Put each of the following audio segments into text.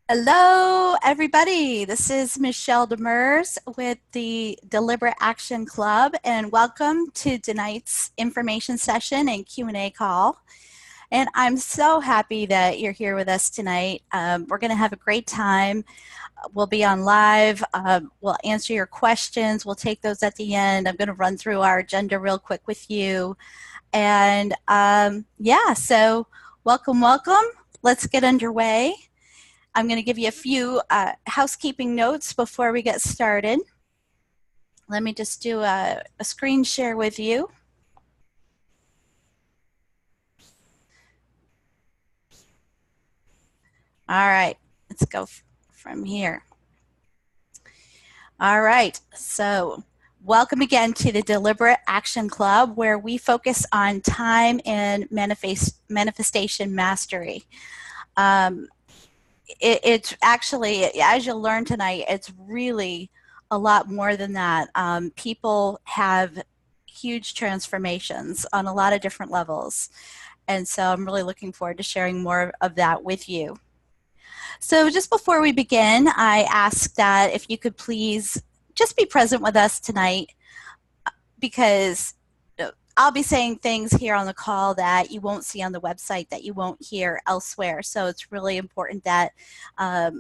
Hello, everybody. This is Michelle Demers with the Deliberate Action Club, and welcome to tonight's information session and Q&A call. And I'm so happy that you're here with us tonight. We're going to have a great time. We'll be on live. We'll answer your questions. We'll take those at the end. I'm going to run through our agenda real quick with you. And yeah, so welcome. Let's get underway. I'm going to give you a few housekeeping notes before we get started. Let me just do a screen share with you. All right, let's go from here. All right, so welcome again to the Deliberate Action Club, where we focus on time and manifestation mastery. It's actually, as you'll learn tonight, it's really a lot more than that. People have huge transformations on a lot of different levels. And so I'm really looking forward to sharing more of that with you. So just before we begin, I ask that if you could please just be present with us tonight, because I'll be saying things here on the call that you won't see on the website, that you won't hear elsewhere. So it's really important that I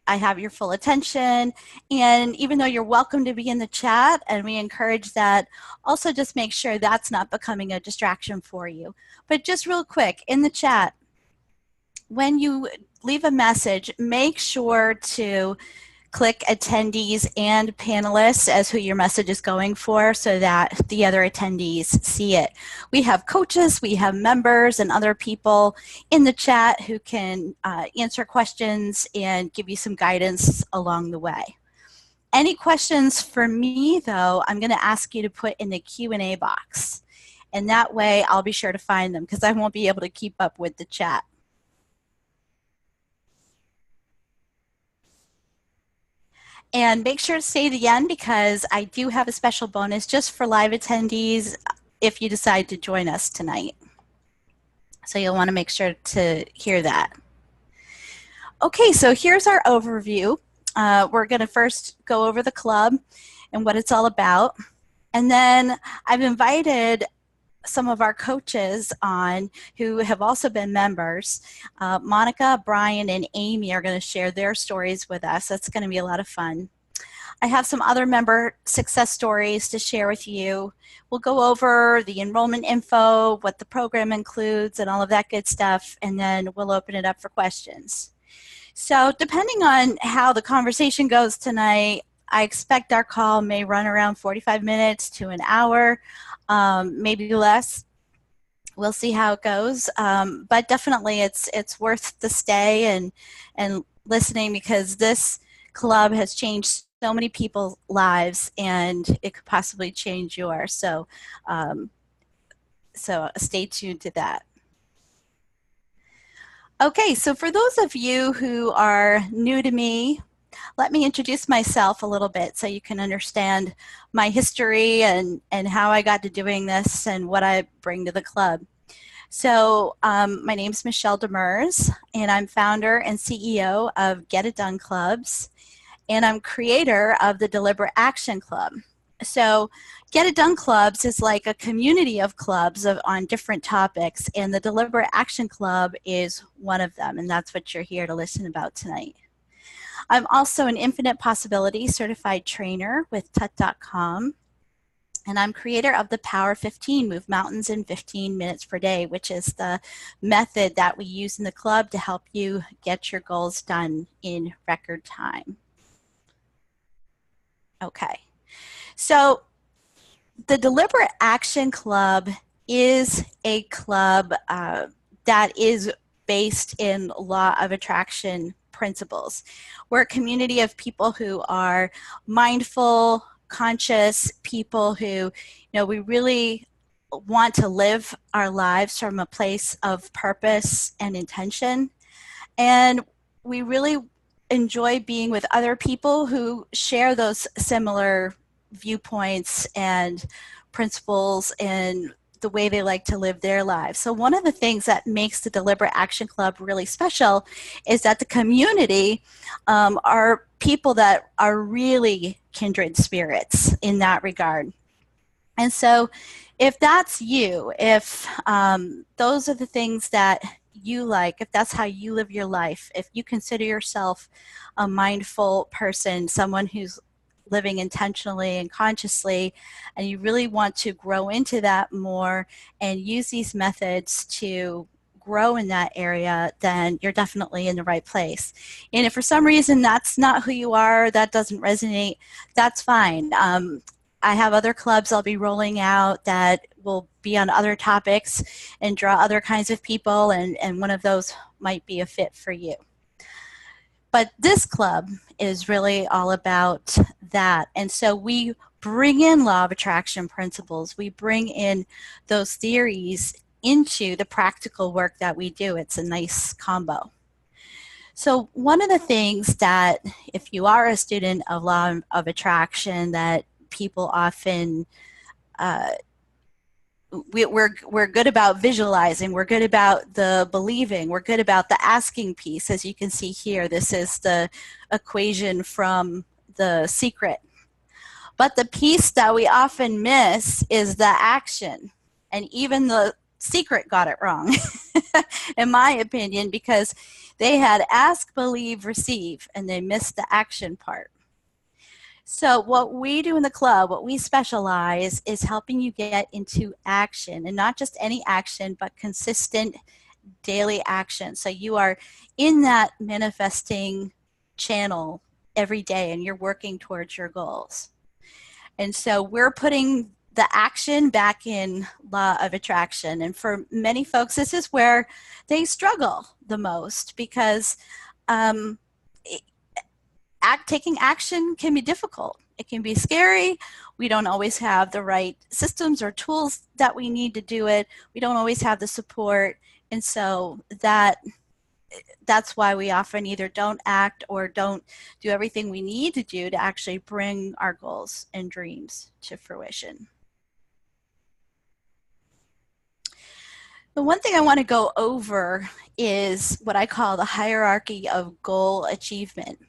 have your full attention. And even though you're welcome to be in the chat, and we encourage that, also just make sure that's not becoming a distraction for you. But just real quick, in the chat, when you leave a message, make sure to click attendees and panelists as who your message is going for, so that the other attendees see it. We have coaches, we have members and other people in the chat who can answer questions and give you some guidance along the way. Any questions for me, though, I'm going to ask you to put in the Q&A box. And that way I'll be sure to find them, because I won't be able to keep up with the chat. And make sure to stay to the end, because I do have a special bonus just for live attendees if you decide to join us tonight. So you'll want to make sure to hear that. Okay, so here's our overview. We're going to first go over the club and what it's all about. And then I've invited some of our coaches on who have also been members. Monica, Brian, and Amy are going to share their stories with us. That's going to be a lot of fun. I have some other member success stories to share with you. We'll go over the enrollment info, what the program includes, and all of that good stuff, and then we'll open it up for questions. So depending on how the conversation goes tonight, I expect our call may run around 45 minutes to an hour. Maybe less. We'll see how it goes, but definitely it's worth the stay and listening, because this club has changed so many people's lives, and it could possibly change yours. So stay tuned to that. Okay, so for those of you who are new to me, let me introduce myself a little bit so you can understand my history and how I got to doing this and what I bring to the club. So my name is Michelle Demers, and I'm founder and CEO of Get It Done Clubs, and I'm creator of the Deliberate Action Club. So Get It Done Clubs is like a community of clubs on different topics, and the Deliberate Action Club is one of them, and that's what you're here to listen about tonight. I'm also an Infinite Possibility certified trainer with Tut.com, and I'm creator of the Power 15, Move Mountains in 15 minutes per day, which is the method that we use in the club to help you get your goals done in record time. Okay, so the Deliberate Action Club is a club that is based in law of attraction principles. We're a community of people who are mindful, conscious people who, we really want to live our lives from a place of purpose and intention. And we really enjoy being with other people who share those similar viewpoints and principles and the way they like to live their lives. So one of the things that makes the Deliberate Action Club really special is that the community are people that are really kindred spirits in that regard. And so if that's you, if those are the things that you like, if that's how you live your life, if you consider yourself a mindful person, someone who's living intentionally and consciously, and you really want to grow into that more and use these methods to grow in that area, then you're definitely in the right place. And if for some reason that's not who you are, that doesn't resonate, that's fine. I have other clubs I'll be rolling out that will be on other topics and draw other kinds of people, and one of those might be a fit for you. But this club is really all about that. And so we bring in law of attraction principles. We bring in those theories into the practical work that we do. It's a nice combo. So one of the things that, if you are a student of law of attraction, that people often we're good about visualizing, we're good about the believing, we're good about the asking piece. As you can see here, this is the equation from The Secret. But the piece that we often miss is the action. And even The Secret got it wrong, in my opinion, because they had ask, believe, receive, and they missed the action part. So what we do in the club, what we specialize, is helping you get into action, and not just any action, but consistent daily action. So you are in that manifesting channel every day and you're working towards your goals. And so we're putting the action back in law of attraction. And for many folks, this is where they struggle the most, because taking action can be difficult. It can be scary. We don't always have the right systems or tools that we need to do it. We don't always have the support. And so that's why we often either don't act or don't do everything we need to do to actually bring our goals and dreams to fruition. The one thing I want to go over is what I call the hierarchy of goal achievement.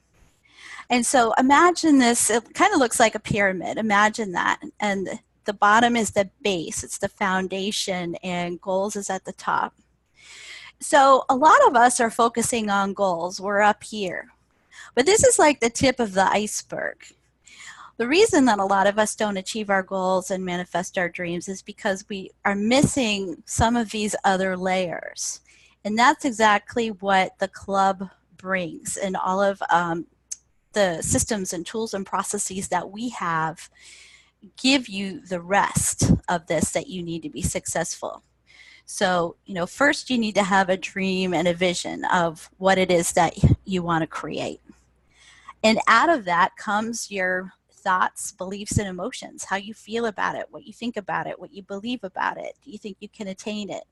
And so imagine this, it kind of looks like a pyramid. Imagine that. And the bottom is the base, it's the foundation, and goals is at the top. So a lot of us are focusing on goals. We're up here. But this is like the tip of the iceberg. The reason that a lot of us don't achieve our goals and manifest our dreams is because we are missing some of these other layers. And that's exactly what the club brings, and all of the systems and tools and processes that we have give you the rest of this that you need to be successful. So, first you need to have a dream and a vision of what it is that you want to create. And out of that comes your thoughts, beliefs, and emotions, how you feel about it, what you think about it, what you believe about it. Do you think you can attain it?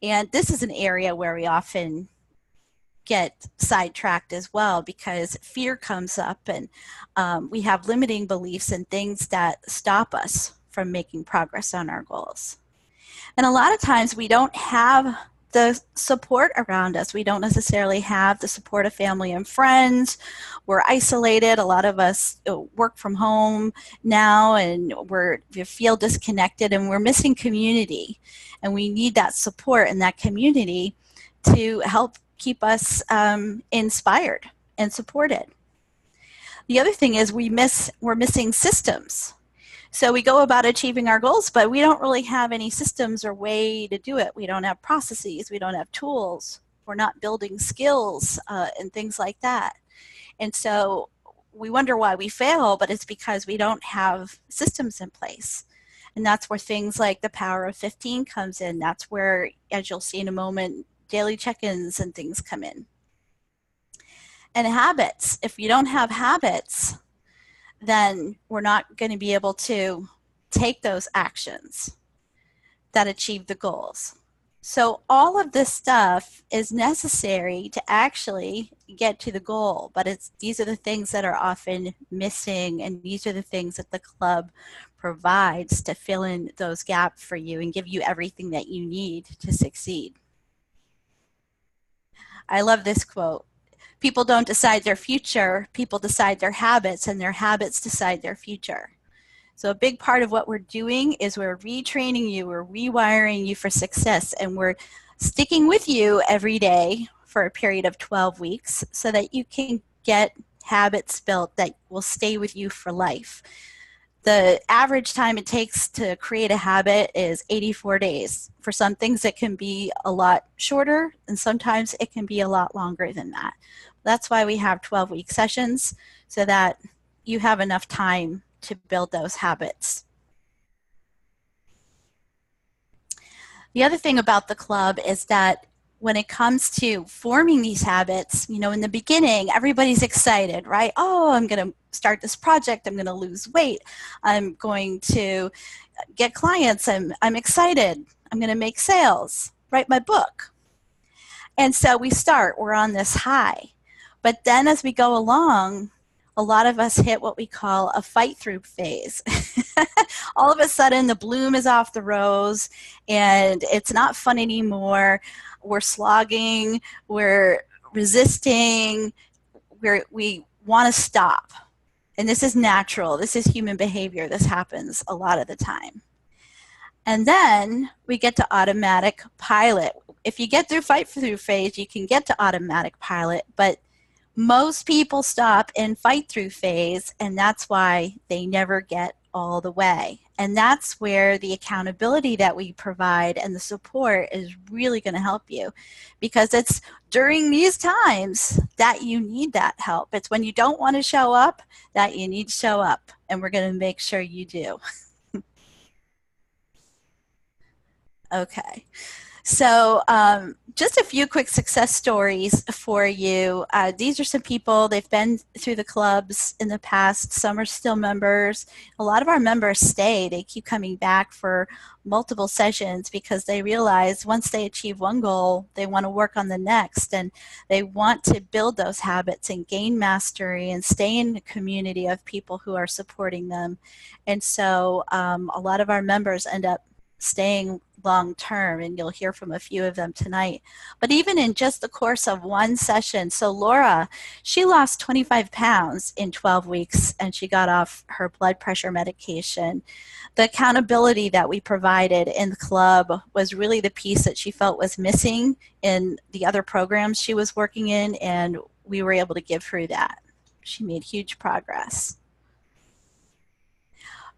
And this is an area where we often get sidetracked as well, because fear comes up, and we have limiting beliefs and things that stop us from making progress on our goals. And a lot of times we don't have the support around us. We don't necessarily have the support of family and friends. We're isolated. A lot of us work from home now, and we feel disconnected, and we're missing community. And we need that support and that community to help keep us inspired and supported. The other thing is we're missing systems. So we go about achieving our goals, but we don't really have any systems or way to do it. We don't have processes. We don't have tools. We're not building skills and things like that. And so we wonder why we fail, but it's because we don't have systems in place. And that's where things like the Power of 15 comes in. That's where, as you'll see in a moment, daily check-ins and things come in. And habits. If you don't have habits, then we're not going to be able to take those actions that achieve the goals. So all of this stuff is necessary to actually get to the goal, but these are the things that are often missing, and these are the things that the club provides to fill in those gaps for you and give you everything that you need to succeed. I love this quote. People don't decide their future, people decide their habits, and their habits decide their future. So a big part of what we're doing is we're retraining you, we're rewiring you for success, and we're sticking with you every day for a period of 12 weeks so that you can get habits built that will stay with you for life. The average time it takes to create a habit is 84 days. For some things it can be a lot shorter, and sometimes it can be a lot longer than that. That's why we have 12-week sessions, so that you have enough time to build those habits. The other thing about the club is that when it comes to forming these habits, you know, in the beginning, everybody's excited, right? Oh, I'm going to start this project. I'm going to lose weight. I'm going to get clients. I'm excited. I'm going to make sales, write my book. And so we're on this high. But then as we go along, a lot of us hit what we call a fight through phase. All of a sudden the bloom is off the rose and it's not fun anymore. We're slogging, we're resisting, we want to stop. And this is natural, this is human behavior, this happens a lot of the time. And then we get to automatic pilot. If you get through fight through phase, you can get to automatic pilot, but most people stop in fight through phase, and that's why they never get all the way. And that's where the accountability that we provide and the support is really going to help you, because it's during these times that you need that help. It's when you don't want to show up that you need to show up, and we're going to make sure you do. Okay. So just a few quick success stories for you. These are some people, they've been through the clubs in the past. Some are still members. A lot of our members stay. They keep coming back for multiple sessions because they realize once they achieve one goal, they want to work on the next, and they want to build those habits and gain mastery and stay in a community of people who are supporting them. And so a lot of our members end up staying long term, and you'll hear from a few of them tonight. But even in just the course of one session, so Laura, she lost 25 pounds in 12 weeks and she got off her blood pressure medication. The accountability that we provided in the club was really the piece that she felt was missing in the other programs she was working in, and we were able to give her that. She made huge progress.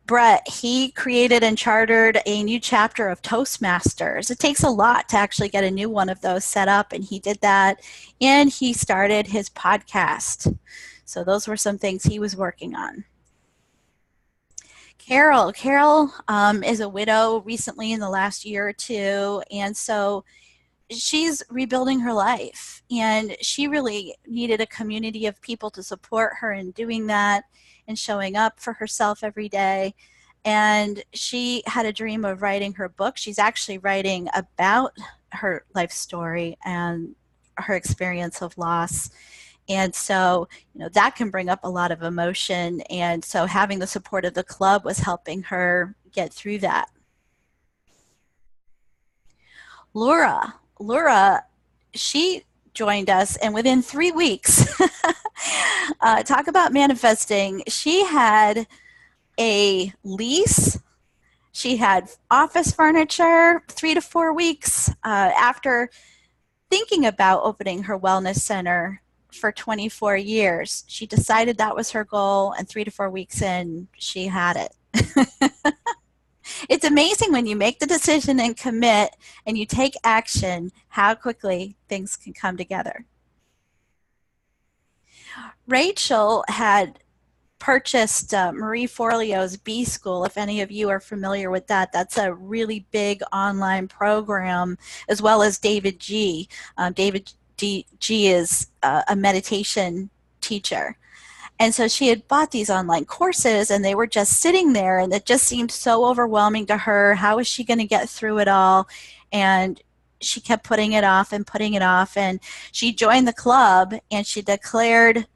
Brett, he created and chartered a new chapter of Toastmasters. It takes a lot to actually get a new one of those set up, and he did that. And he started his podcast. So those were some things he was working on. Carol is a widow recently in the last year or two, and so she's rebuilding her life, and she really needed a community of people to support her in doing that and showing up for herself every day. And she had a dream of writing her book. She's actually writing about her life story and her experience of loss. And so, you know, that can bring up a lot of emotion. And so having the support of the club was helping her get through that. Laura, she joined us, and within 3 weeks, talk about manifesting. She had a lease. She had office furniture 3 to 4 weeks after thinking about opening her wellness center for 24 years. She decided that was her goal, and 3 to 4 weeks in, she had it. It's amazing when you make the decision and commit and you take action, how quickly things can come together. Rachel had purchased Marie Forleo's B School. If any of you are familiar with that, that's a really big online program, as well as David G. David G is a meditation teacher. And so she had bought these online courses, and they were just sitting there, and it just seemed so overwhelming to her. How is she going to get through it all? And she kept putting it off and putting it off. And she joined the club and she declared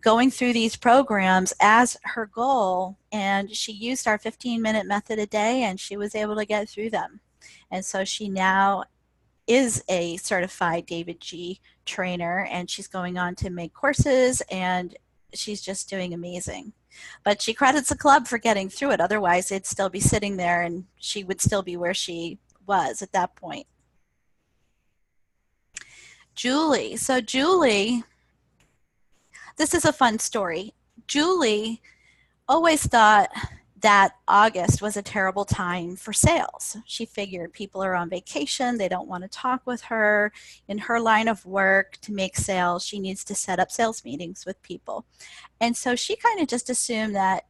going through these programs as her goal. And she used our 15-minute method a day and she was able to get through them. And so she now is a certified David G trainer and she's going on to make courses and she's just doing amazing. But she credits the club for getting through it. Otherwise, it'd still be sitting there and she would still be where she was at that point. Julie. So Julie, this is a fun story. Julie always thought that August was a terrible time for sales. She figured people are on vacation, they don't want to talk with her. In her line of work, to make sales, she needs to set up sales meetings with people. And so she kind of just assumed that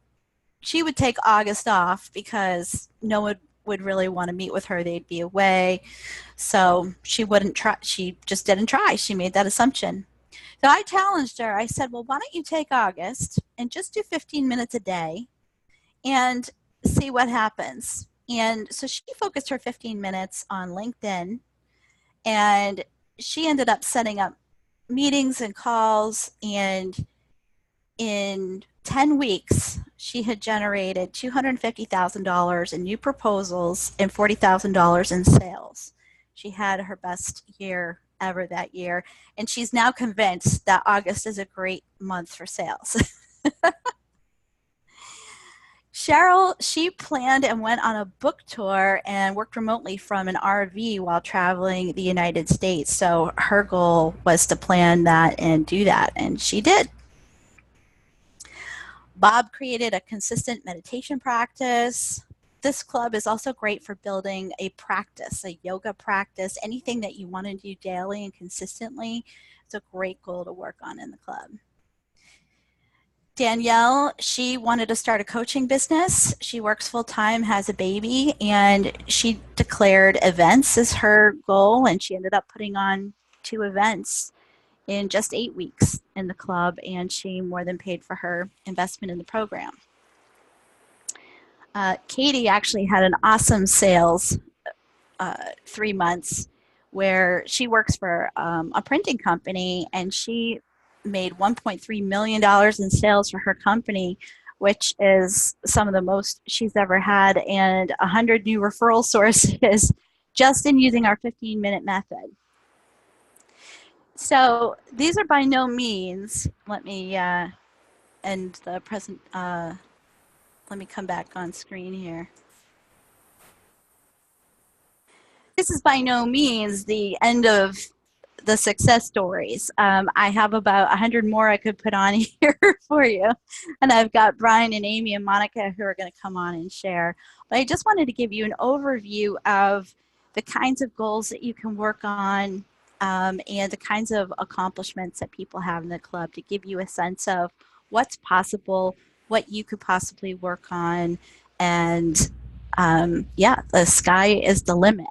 she would take August off because no one would really want to meet with her. They'd be away. So she wouldn't try. She just didn't try. She made that assumption. So I challenged her. I said, well, why don't you take August and just do 15 minutes a day and see what happens. And so she focused her 15 minutes on LinkedIn and she ended up setting up meetings and calls, and in 10 weeks she had generated $250,000 in new proposals and $40,000 in sales. She had her best year ever that year, and she's now convinced that August is a great month for sales. Cheryl, she planned and went on a book tour and worked remotely from an RV while traveling the United States. So her goal was to plan that and do that, and she did. Bob created a consistent meditation practice. This club is also great for building a practice, a yoga practice, anything that you want to do daily and consistently. It's a great goal to work on in the club. Danielle, she wanted to start a coaching business. She works full-time, has a baby, and she declared events as her goal, and she ended up putting on 2 events in just 8 weeks in the club, and she more than paid for her investment in the program. Katie actually had an awesome sales 3 months where she works for a printing company, and she made $1.3 million in sales for her company, which is some of the most she's ever had, and 100 new referral sources just in using our 15-minute method. So these are by no means, let me end the present, let me come back on screen here. This is by no means the end of the success stories. I have about 100 more I could put on here for you. And I've got Brian and Amy and Monica who are going to come on and share. But I just wanted to give you an overview of the kinds of goals that you can work on and the kinds of accomplishments that people have in the club, to give you a sense of what's possible, what you could possibly work on. And yeah, the sky is the limit.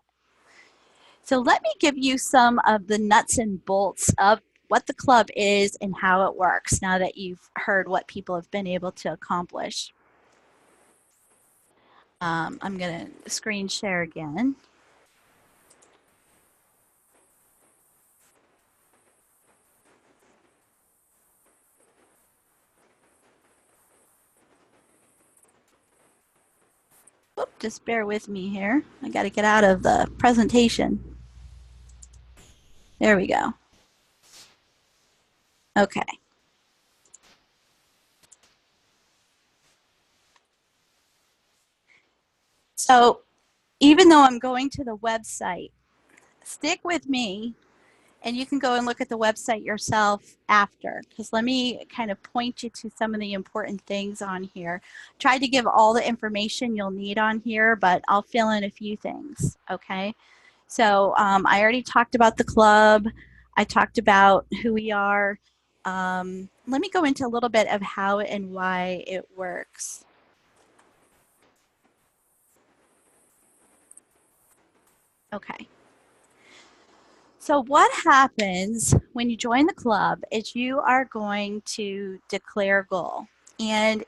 So let me give you some of the nuts and bolts of what the club is and how it works, now that you've heard what people have been able to accomplish. I'm going to screen share again. Oop, just bear with me here. I got to get out of the presentation. There we go. Okay. So even though I'm going to the website, stick with me, and you can go and look at the website yourself after, because let me kind of point you to some of the important things on here. Try to give all the information you'll need on here, but I'll fill in a few things, okay? So I already talked about the club. I talked about who we are. Let me go into a little bit of how and why it works. Okay. So what happens when you join the club is you are going to declare a goal. And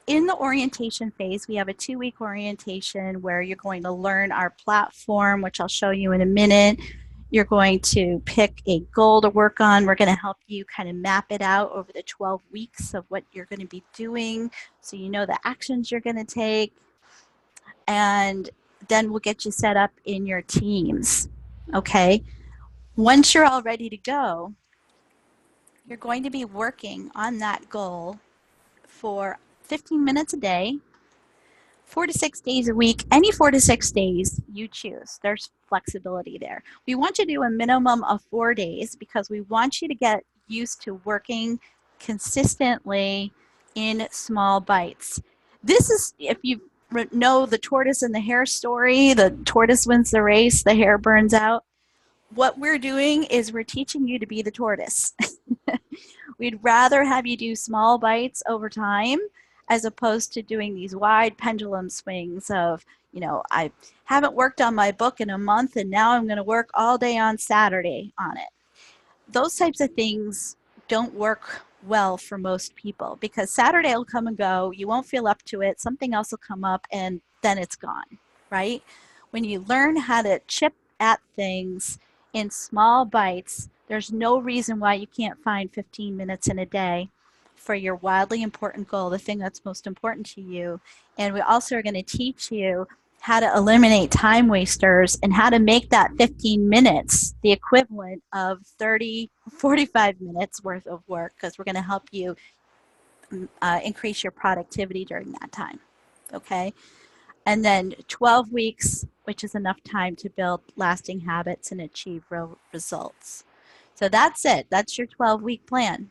in the orientation phase, we have a 2-week orientation where you're going to learn our platform, which I'll show you in a minute. You're going to pick a goal to work on. We're going to help you kind of map it out over the 12 weeks of what you're going to be doing so you know the actions you're going to take. And then we'll get you set up in your teams. Okay? Once you're all ready to go, you're going to be working on that goal for 15 minutes a day, 4 to 6 days a week, any 4 to 6 days you choose. There's flexibility there. We want you to do a minimum of 4 days because we want you to get used to working consistently in small bites. This is, if you know the tortoise and the hare story, the tortoise wins the race, the hare burns out. What we're doing is we're teaching you to be the tortoise. We'd rather have you do small bites over time as opposed to doing these wide pendulum swings of, you know, I haven't worked on my book in a month and now I'm going to work all day on Saturday on it. Those types of things don't work well for most people because Saturday will come and go, you won't feel up to it, something else will come up, and then it's gone, right? When you learn how to chip at things in small bites, there's no reason why you can't find 15 minutes in a day for your wildly important goal, the thing that's most important to you. And we also are going to teach you how to eliminate time wasters and how to make that 15 minutes the equivalent of 30, 45 minutes worth of work because we're going to help you increase your productivity during that time. Okay? And then 12 weeks, which is enough time to build lasting habits and achieve real results. So that's it. That's your 12-week plan.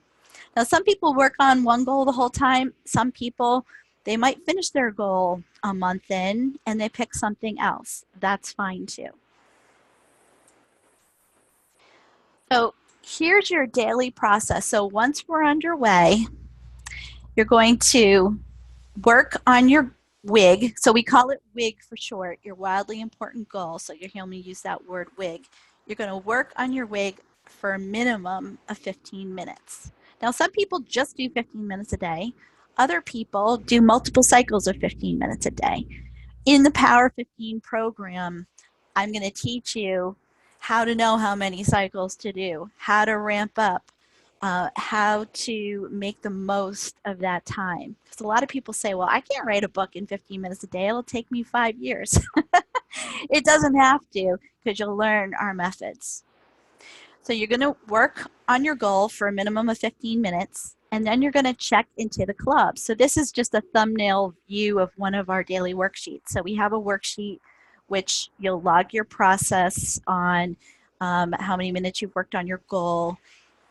Now, some people work on one goal the whole time. Some people, they might finish their goal a month in and they pick something else. That's fine too. So here's your daily process. So once we're underway, you're going to work on your WIG. So we call it WIG for short, your wildly important goal. So you're hearing me use that word WIG. You're going to work on your WIG for a minimum of 15 minutes. Now, some people just do 15 minutes a day. Other people do multiple cycles of 15 minutes a day. In the Power 15 program, I'm going to teach you how to know how many cycles to do, how to ramp up, how to make the most of that time. Because a lot of people say, well, I can't write a book in 15 minutes a day. It'll take me 5 years. It doesn't have to because you'll learn our methods. So you're going to work on your goal for a minimum of 15 minutes, and then you're going to check into the club. So this is just a thumbnail view of one of our daily worksheets. So we have a worksheet which you'll log your process on, how many minutes you've worked on your goal.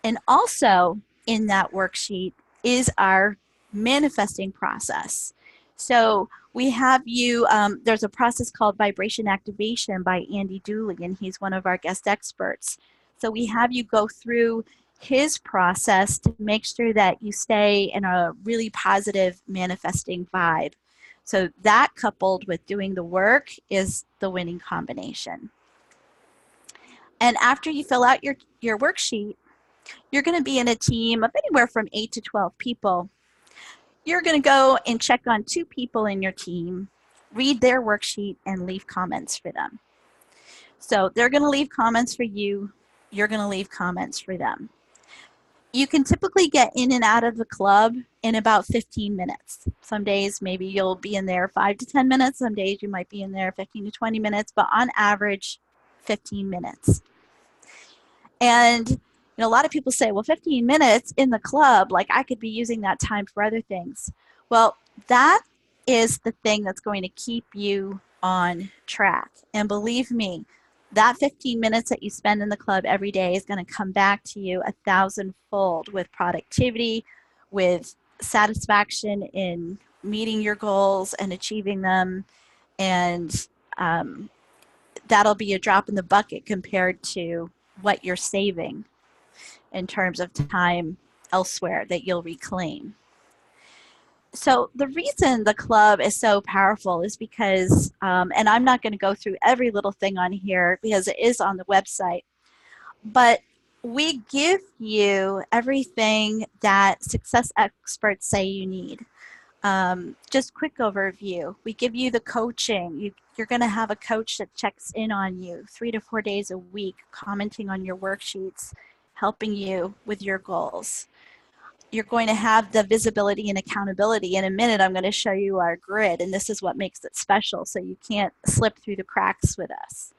And also in that worksheet is our manifesting process. So we have you, there's a process called vibration activation by Andy Dooley, and he's one of our guest experts. So we have you go through his process to make sure that you stay in a really positive manifesting vibe. So that coupled with doing the work is the winning combination. And after you fill out your worksheet, you're going to be in a team of anywhere from 8 to 12 people. You're going to go and check on 2 people in your team, read their worksheet, and leave comments for them. So they're going to leave comments for you. You're going to leave comments for them. You can typically get in and out of the club in about 15 minutes. Some days maybe you'll be in there 5 to 10 minutes. Some days you might be in there 15 to 20 minutes, but on average, 15 minutes. And you know, a lot of people say, well, 15 minutes in the club, like I could be using that time for other things. Well, that is the thing that's going to keep you on track. And believe me, that 15 minutes that you spend in the club every day is going to come back to you 1,000-fold with productivity, with satisfaction in meeting your goals and achieving them. And that'll be a drop in the bucket compared to what you're saving in terms of time elsewhere that you'll reclaim. So the reason the club is so powerful is because, and I'm not going to go through every little thing on here because it is on the website, but we give you everything that success experts say you need. Just quick overview. We give you the coaching. You're going to have a coach that checks in on you 3 to 4 days a week, commenting on your worksheets, helping you with your goals. You're going to have the visibility and accountability. In a minute, I'm going to show you our grid, and this is what makes it special, so you can't slip through the cracks with us.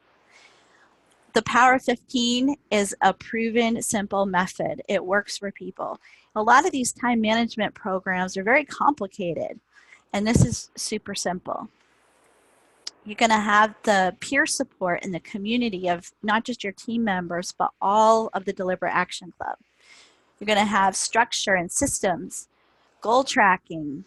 The Power of 15 is a proven, simple method. It works for people. A lot of these time management programs are very complicated, and this is super simple. You're going to have the peer support in the community of not just your team members, but all of the Deliberate Action Club. You're going to have structure and systems, goal tracking.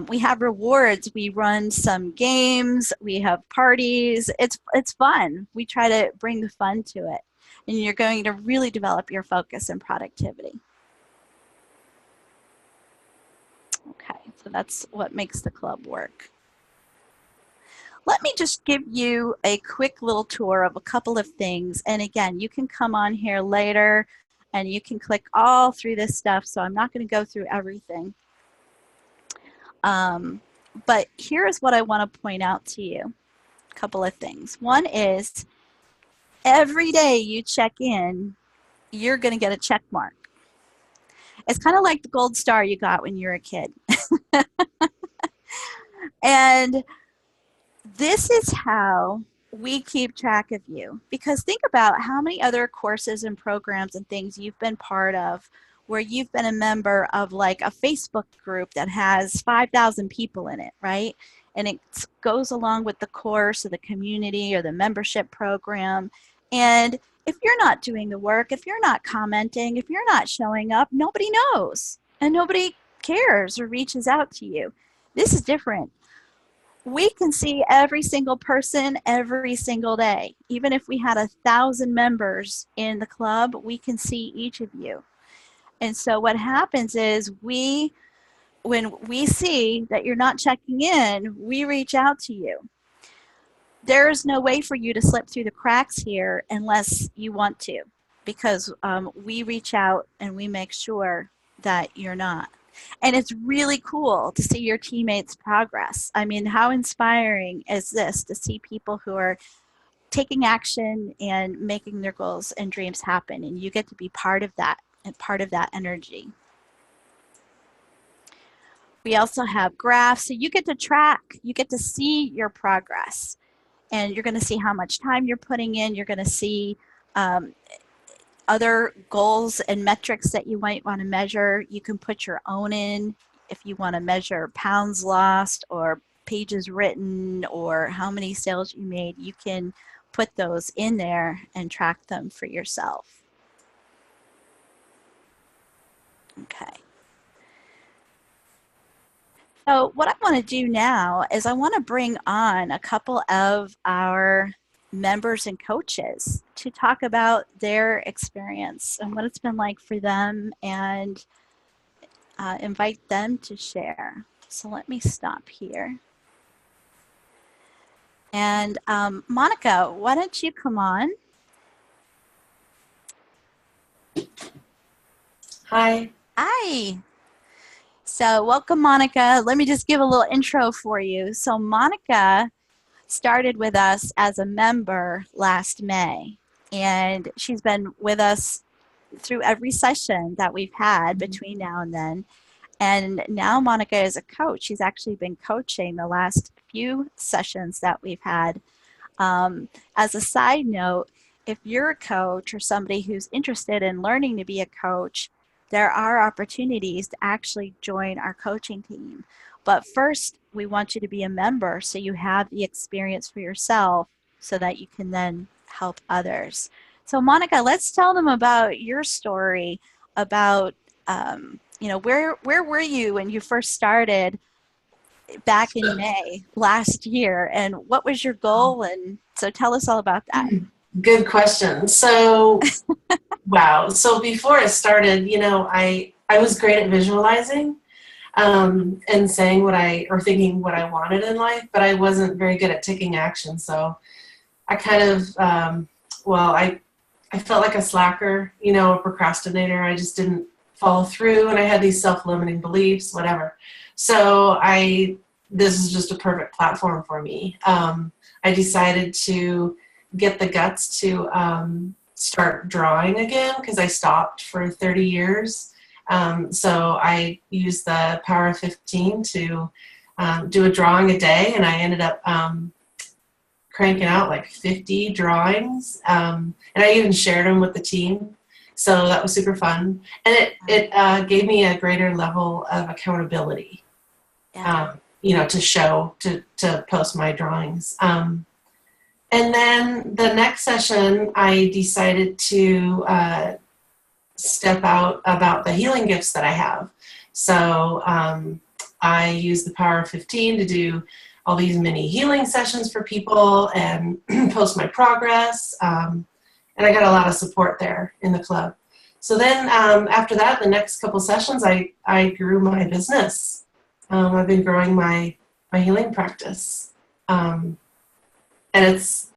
We have rewards. We run some games. We have parties. It's fun. We try to bring the fun to it. And you're going to really develop your focus and productivity. Okay, so that's what makes the club work. Let me just give you a quick little tour of a couple of things. And again, you can come on here later and you can click all through this stuff. So I'm not going to go through everything. But here's what I want to point out to you. A couple of things. One is every day you check in, you're going to get a check mark. It's kind of like the gold star you got when you were a kid. And this is how we keep track of you. Because think about how many other courses and programs and things you've been part of where you've been a member of like a Facebook group that has 5,000 people in it, right? And it goes along with the course or the community or the membership program. And if you're not doing the work, if you're not commenting, if you're not showing up, nobody knows and nobody cares or reaches out to you. This is different. We can see every single person every single day. Even if we had 1,000 members in the club, we can see each of you. And so what happens is when we see that you're not checking in, we reach out to you. There is no way for you to slip through the cracks here unless you want to, because we reach out and we make sure that you're not. And it's really cool to see your teammates' progress. I mean, how inspiring is this to see people who are taking action and making their goals and dreams happen, and you get to be part of that and part of that energy. We also have graphs, so you get to track, you get to see your progress, and you're going to see how much time you're putting in. You're going to see other goals and metrics that you might want to measure. You can put your own in if you want to measure pounds lost or pages written or how many sales you made. You can put those in there and track them for yourself. Okay. So what I want to do now is I want to bring on a couple of our members and coaches to talk about their experience and what it's been like for them, and invite them to share. So let me stop here. And Monica, why don't you come on? Hi. Hi. So welcome, Monica. Let me just give a little intro for you. So Monica started with us as a member last May, and she's been with us through every session that we've had between now and then. And now Monica is a coach. She's actually been coaching the last few sessions that we've had. As a side note, if you're a coach or somebody who's interested in learning to be a coach, there are opportunities to actually join our coaching team. But first, we want you to be a member so you have the experience for yourself so that you can then help others. So Monica, let's tell them about your story about, you know, where were you when you first started back in May last year, and what was your goal? And so tell us all about that. Good question. So, wow. So before I started, you know, I was great at visualizing and saying or thinking what I wanted in life, but I wasn't very good at taking action. So I kind of, I felt like a slacker, you know, a procrastinator. I just didn't follow through, and I had these self-limiting beliefs, whatever. So this is just a perfect platform for me. I decided to get the guts to start drawing again because I stopped for 30 years. So I used the Power of 15 to do a drawing a day, and I ended up cranking out like 50 drawings, and I even shared them with the team. So that was super fun, and it gave me a greater level of accountability. Yeah. To post my drawings. And then the next session, I decided to step out about the healing gifts that I have. So I use the Power of 15 to do all these mini healing sessions for people and post my progress. And I got a lot of support there in the club. So then after that, the next couple sessions, I grew my business. I've been growing my healing practice. And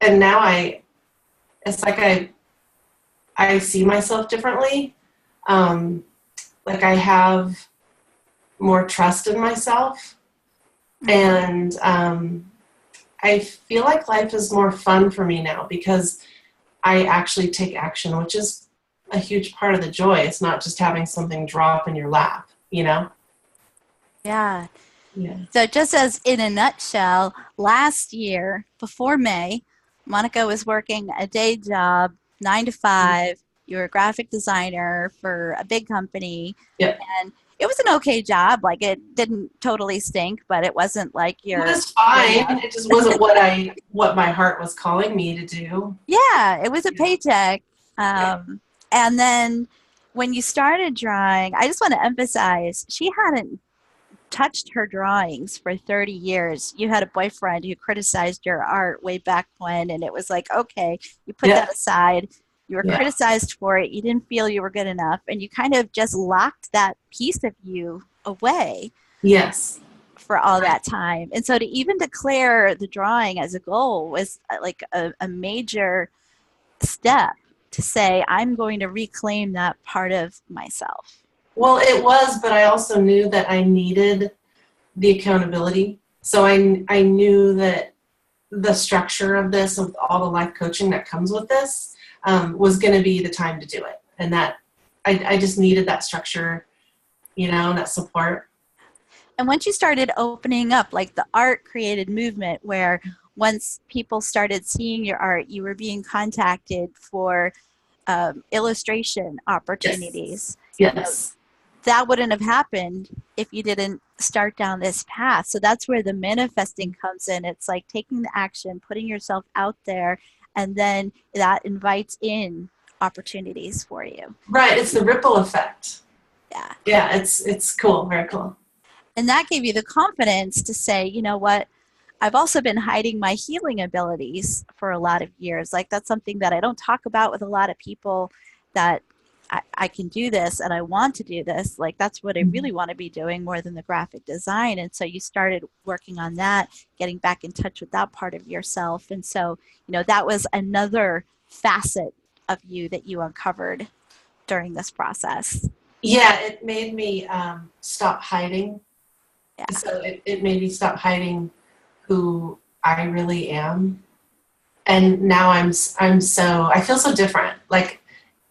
now it's like I see myself differently. Like I have more trust in myself, and I feel like life is more fun for me now because I actually take action, which is a huge part of the joy. It's not just having something drop in your lap, you know? Yeah. Yeah. So just as in a nutshell, last year, before May, Monica was working a day job, 9 to 5. You were a graphic designer for a big company. Yep. And it was an okay job. Like it didn't totally stink, but it wasn't like It was fine. It just wasn't what my heart was calling me to do. Yeah, it was a paycheck. And then when you started drawing, I just want to emphasize she hadn't touched her drawings for 30 years. You had a boyfriend who criticized your art way back when, and it was like, okay, you put that aside. You were criticized for it. You didn't feel you were good enough, and you kind of just locked that piece of you away. Yes. For all that time. And so to even declare the drawing as a goal was like a major step to say, I'm going to reclaim that part of myself. Well, it was, but I also knew that I needed the accountability. So I knew that the structure of this, of all the life coaching that comes with this, was going to be the time to do it. And that I just needed that structure, and that support. And once you started opening up, like the art created movement where once people started seeing your art, you were being contacted for illustration opportunities. Yes. That wouldn't have happened if you didn't start down this path. So that's where the manifesting comes in. It's like taking the action, putting yourself out there, and then that invites in opportunities for you. Right. It's the ripple effect. Yeah. Yeah, it's cool. Very cool. And that gave you the confidence to say, you know what, I've also been hiding my healing abilities for a lot of years. Like that's something that I don't talk about with a lot of people, that I can do this and I want to do this. Like that's what I really want to be doing more than the graphic design. And so you started working on that, getting back in touch with that part of yourself. And so, that was another facet of you that you uncovered during this process. Yeah, it made me stop hiding. Yeah. So it made me stop hiding who I really am. And now I feel so different. Like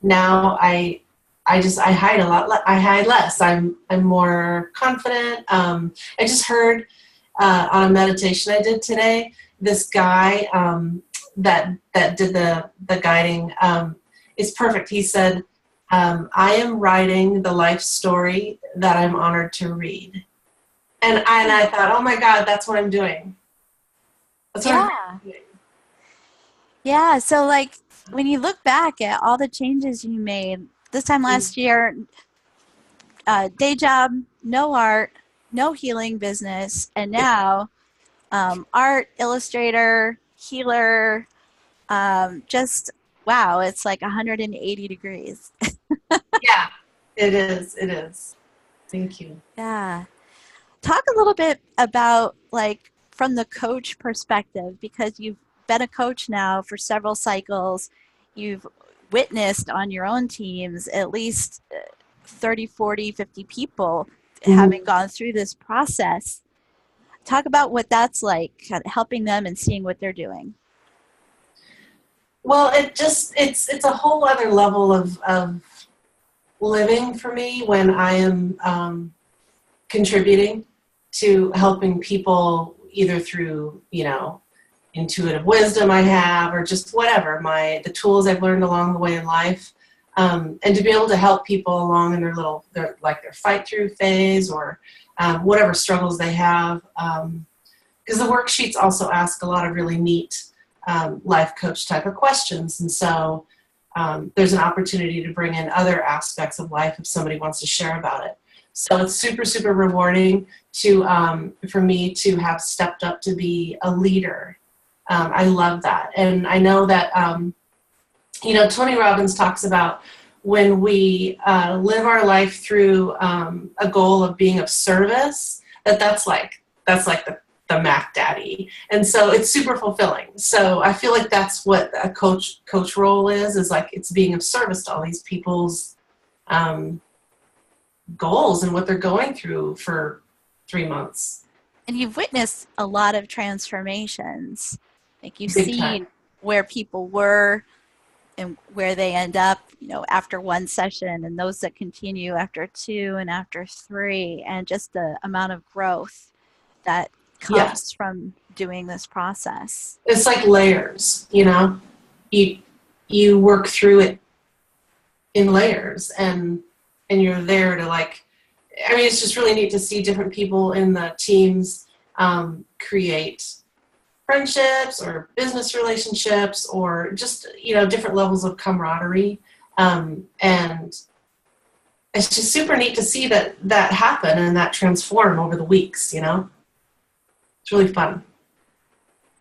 now I hide a lot. I hide less. I'm more confident. I just heard on a meditation I did today, this guy that did the guiding is perfect. He said, I am writing the life story that I'm honored to read. And I thought, oh my God, that's what I'm doing. That's what I'm doing. Yeah. So like when you look back at all the changes you made this time last year, day job, no art, no healing business, and now art, illustrator, healer, just wow, it's like 180 degrees. Yeah, it is. It is. Thank you. Yeah. Talk a little bit about like from the coach perspective, because you've been a coach now for several cycles. You've witnessed on your own teams at least 30, 40, 50 people having Mhm. gone through this process. Talk about what that's like, kind of helping them and seeing what they're doing. Well, it's a whole other level of living for me when I am contributing to helping people either through, intuitive wisdom I have or just whatever, the tools I've learned along the way in life. And to be able to help people along in their fight through phase or whatever struggles they have. Because the worksheets also ask a lot of really neat life coach type of questions. And so there's an opportunity to bring in other aspects of life if somebody wants to share about it. So it's super, super rewarding for me to have stepped up to be a leader. I love that. And I know that, Tony Robbins talks about when we live our life through a goal of being of service, that's like the Mac Daddy. And so it's super fulfilling. So I feel like that's what a coach role is like it's being of service to all these people's goals and what they're going through for 3 months. And you've witnessed a lot of transformations. Like you've Big time. seen where people were and where they end up, after one session, and those that continue after two and after three, and just the amount of growth that Yes. comes from doing this process. It's like layers, you work through it in layers and you're there to it's just really neat to see different people in the teams create friendships or business relationships or just, different levels of camaraderie. And it's just super neat to see that happen and that transform over the weeks, It's really fun.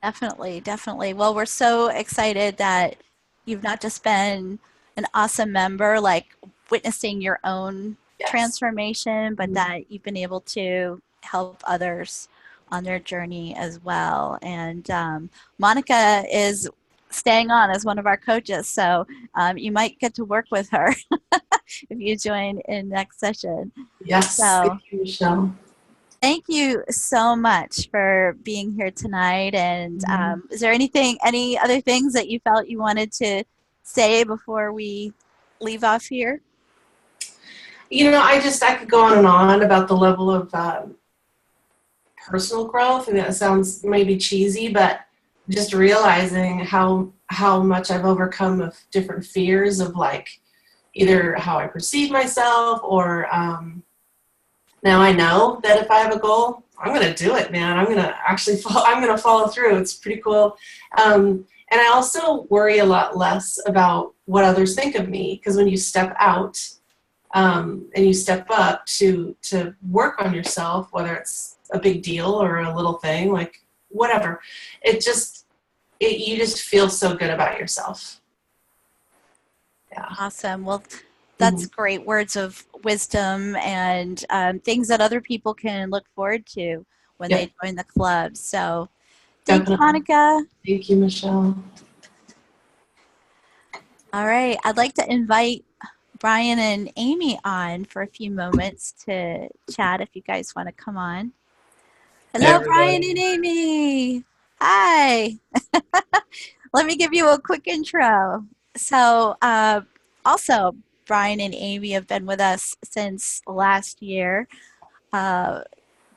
Definitely, definitely. Well, we're so excited that you've not just been an awesome member, like witnessing your own Yes. transformation, but Mhm. that you've been able to help others on their journey as well. And Monica is staying on as one of our coaches, so you might get to work with her if you join in next session. Yes. So Thank you, Michelle. thank you so much for being here tonight. And Mhm. is there any other things that you felt you wanted to say before we leave off here? I could go on and on about the level of personal growth, and that sounds maybe cheesy, but just realizing how much I've overcome of different fears of either how I perceive myself or now I know that if I have a goal, I'm going to do it, man. I'm going to I'm going to follow through. It's pretty cool. And I also worry a lot less about what others think of me because when you step out and you step up to work on yourself, whether it's a big deal or a little thing, like whatever, you just feel so good about yourself. Yeah. Awesome. Well, that's Mhm. great words of wisdom and things that other people can look forward to when Yep, they join the club. So thank you, definitely. Monica. Thank you, Michelle. All right. I'd like to invite Brian and Amy on for a few moments to chat if you guys want to come on. Hey Hello, Brian and everybody. Amy. Hi. Let me give you a quick intro. So, also, Brian and Amy have been with us since last year. Uh,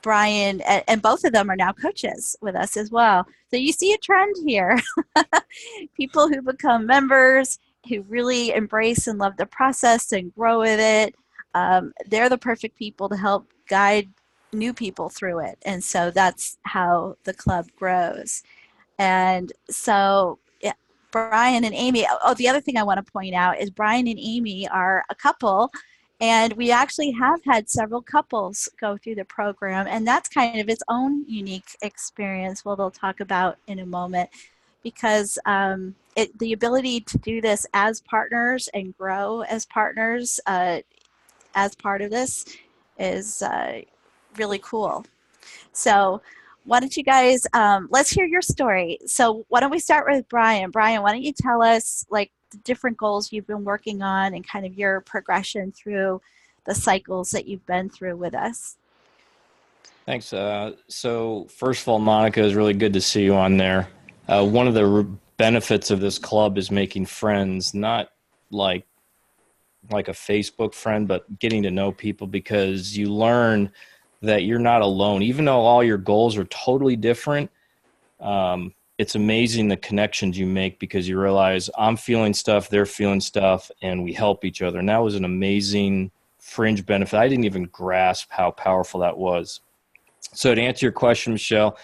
Brian and both of them are now coaches with us as well. So you see a trend here. People who become members, who really embrace and love the process and grow with it, they're the perfect people to help guide new people through it. And so that's how the club grows. And so, yeah, Brian and Amy. Oh, the other thing I want to point out is Brian and Amy are a couple, and we actually have had several couples go through the program, and that's kind of its own unique experience. Well, they'll talk about in a moment, because the ability to do this as partners and grow as partners as part of this is really cool. So why don't you guys, let's hear your story. So why don't we start with Brian? Brian, why don't you tell us like the different goals you've been working on and kind of your progression through the cycles that you've been through with us. Thanks. So first of all, Monica, it's really good to see you on there. One of the benefits of this club is making friends, not like a Facebook friend, but getting to know people, because you learn that you're not alone. Even though all your goals are totally different, it's amazing the connections you make, because you realize I'm feeling stuff, they're feeling stuff, and we help each other. And that was an amazing fringe benefit. I didn't even grasp how powerful that was. So to answer your question, Michelle,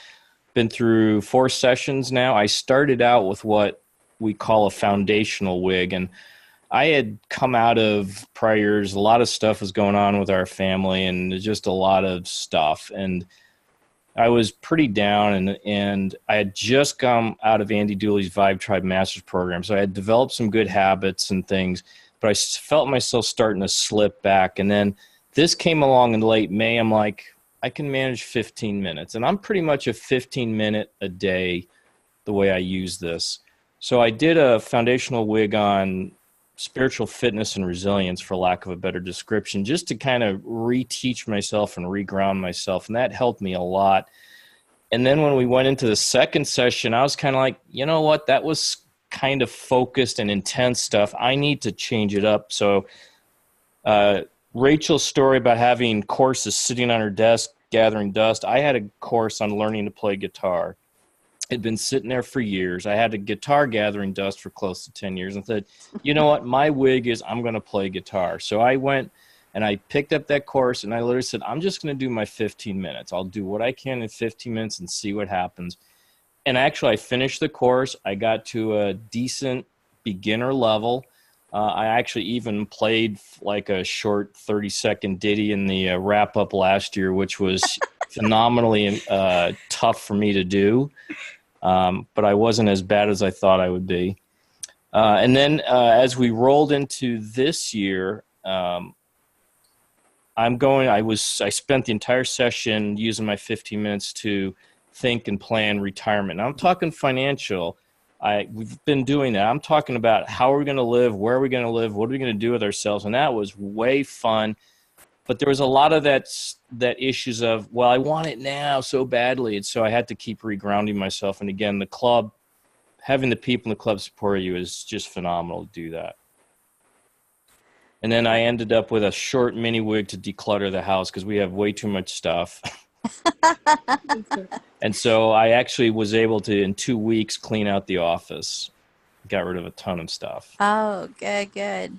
been through 4 sessions now. I started out with what we call a foundational wig, and I had come out of prior years. A lot of stuff was going on with our family, and just a lot of stuff. And I was pretty down, and I had just come out of Andy Dooley's Vibe Tribe Masters program. So I had developed some good habits and things, but I felt myself starting to slip back. And then this came along in late May. I'm like, I can manage 15 minutes. And I'm pretty much a 15-minute a day the way I use this. So I did a foundational wig on spiritual fitness and resilience, for lack of a better description, just to kind of reteach myself and reground myself. And that helped me a lot. And then when we went into the second session, I was kind of like, you know what, that was kind of focused and intense stuff. I need to change it up. So Rachel's story about having courses sitting on her desk gathering dust, I had a course on learning to play guitar. It'd been sitting there for years. I had a guitar gathering dust for close to 10 years, and said, you know what, my wig is I'm going to play guitar. So I went and I picked up that course, and I literally said, I'm just going to do my 15 minutes. I'll do what I can in 15 minutes and see what happens. And actually, I finished the course. I got to a decent beginner level. I actually even played like a short 30-second ditty in the wrap-up last year, which was phenomenally tough for me to do. But I wasn't as bad as I thought I would be. And then as we rolled into this year, I spent the entire session using my 15 minutes to think and plan retirement. Now, I'm talking financial. We've been doing that. I'm talking about how are we going to live, where are we going to live, what are we going to do with ourselves, and that was way fun. But there was a lot of that issues of, well, I want it now so badly, and so I had to keep regrounding myself. And again, the club, having the people in the club support you is just phenomenal to do that. And then I ended up with a short mini wig to declutter the house because we have way too much stuff. And so I actually was able to, in 2 weeks, clean out the office. Got rid of a ton of stuff. Oh, good.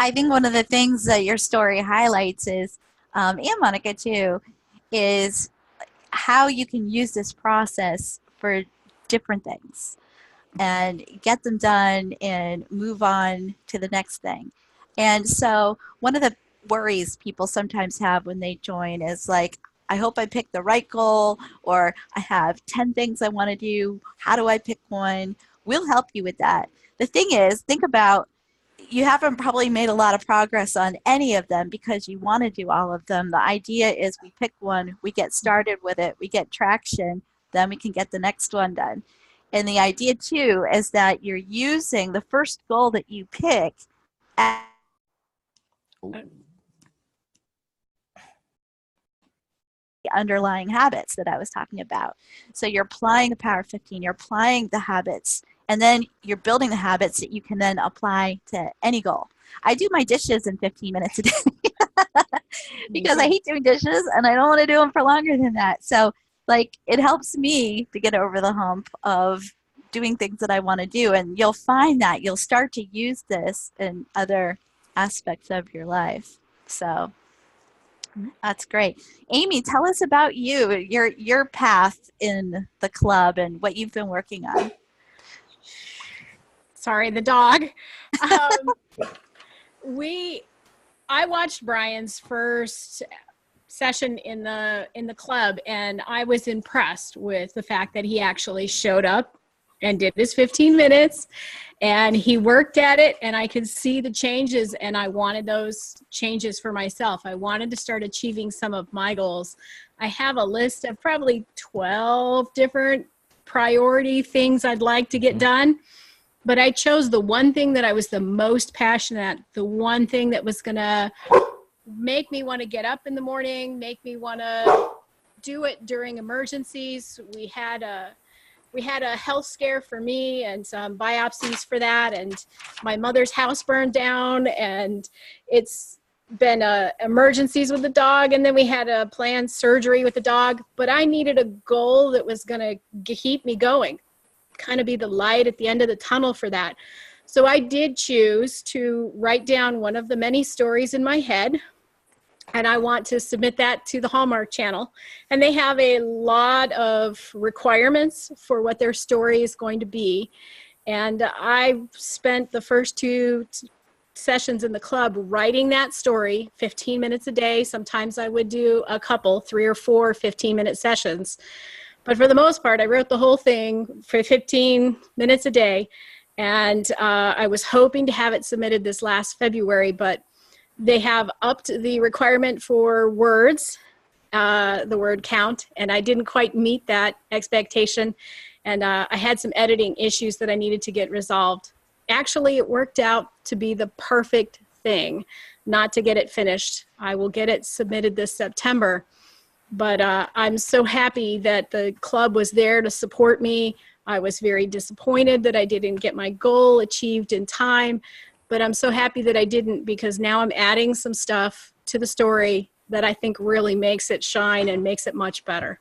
I think one of the things that your story highlights is, and Monica too, is how you can use this process for different things and get them done and move on to the next thing. And so one of the worries people sometimes have when they join is like, I hope I pick the right goal, or I have 10 things I want to do. How do I pick one? We'll help you with that. The thing is, think about, you haven't probably made a lot of progress on any of them because you want to do all of them. The idea is we pick one, we get started with it, we get traction, then we can get the next one done. And the idea too is that you're using the first goal that you pick as the underlying habits that I was talking about. So you're applying the Power 15, you're applying the habits, and then you're building the habits that you can then apply to any goal. I do my dishes in 15 minutes a day because I hate doing dishes and I don't want to do them for longer than that. So like it helps me to get over the hump of doing things that I want to do. And you'll find that you'll start to use this in other aspects of your life. So that's great. Amy, tell us about your path in the club and what you've been working on. Sorry, the dog. I watched Brian's first session in the club, and I was impressed with the fact that he actually showed up and did his 15 minutes, and he worked at it, and I could see the changes, and I wanted those changes for myself. I wanted to start achieving some of my goals. I have a list of probably 12 different priority things I'd like to get done, but I chose the one thing that I was the most passionate at, the one thing that was going to make me want to get up in the morning, make me want to do it during emergencies. We had a health scare for me and some biopsies for that, and my mother's house burned down, and it's been emergencies with the dog, and then we had a planned surgery with the dog. But I needed a goal that was going to keep me going, kind of be the light at the end of the tunnel for that. So I did choose to write down one of the many stories in my head, and I want to submit that to the Hallmark Channel. And they have a lot of requirements for what their story is going to be. And I spent the first 2 sessions in the club writing that story, 15 minutes a day. Sometimes I would do a couple, 3 or 4 15-minute sessions. But for the most part, I wrote the whole thing for 15 minutes a day. And I was hoping to have it submitted this last February, but they have upped the requirement for words, the word count, and I didn't quite meet that expectation. And I had some editing issues that I needed to get resolved. Actually, it worked out to be the perfect thing not to get it finished. I will get it submitted this September. But I'm so happy that the club was there to support me. I was very disappointed that I didn't get my goal achieved in time. But I'm so happy that I didn't, because now I'm adding some stuff to the story that I think really makes it shine and makes it much better.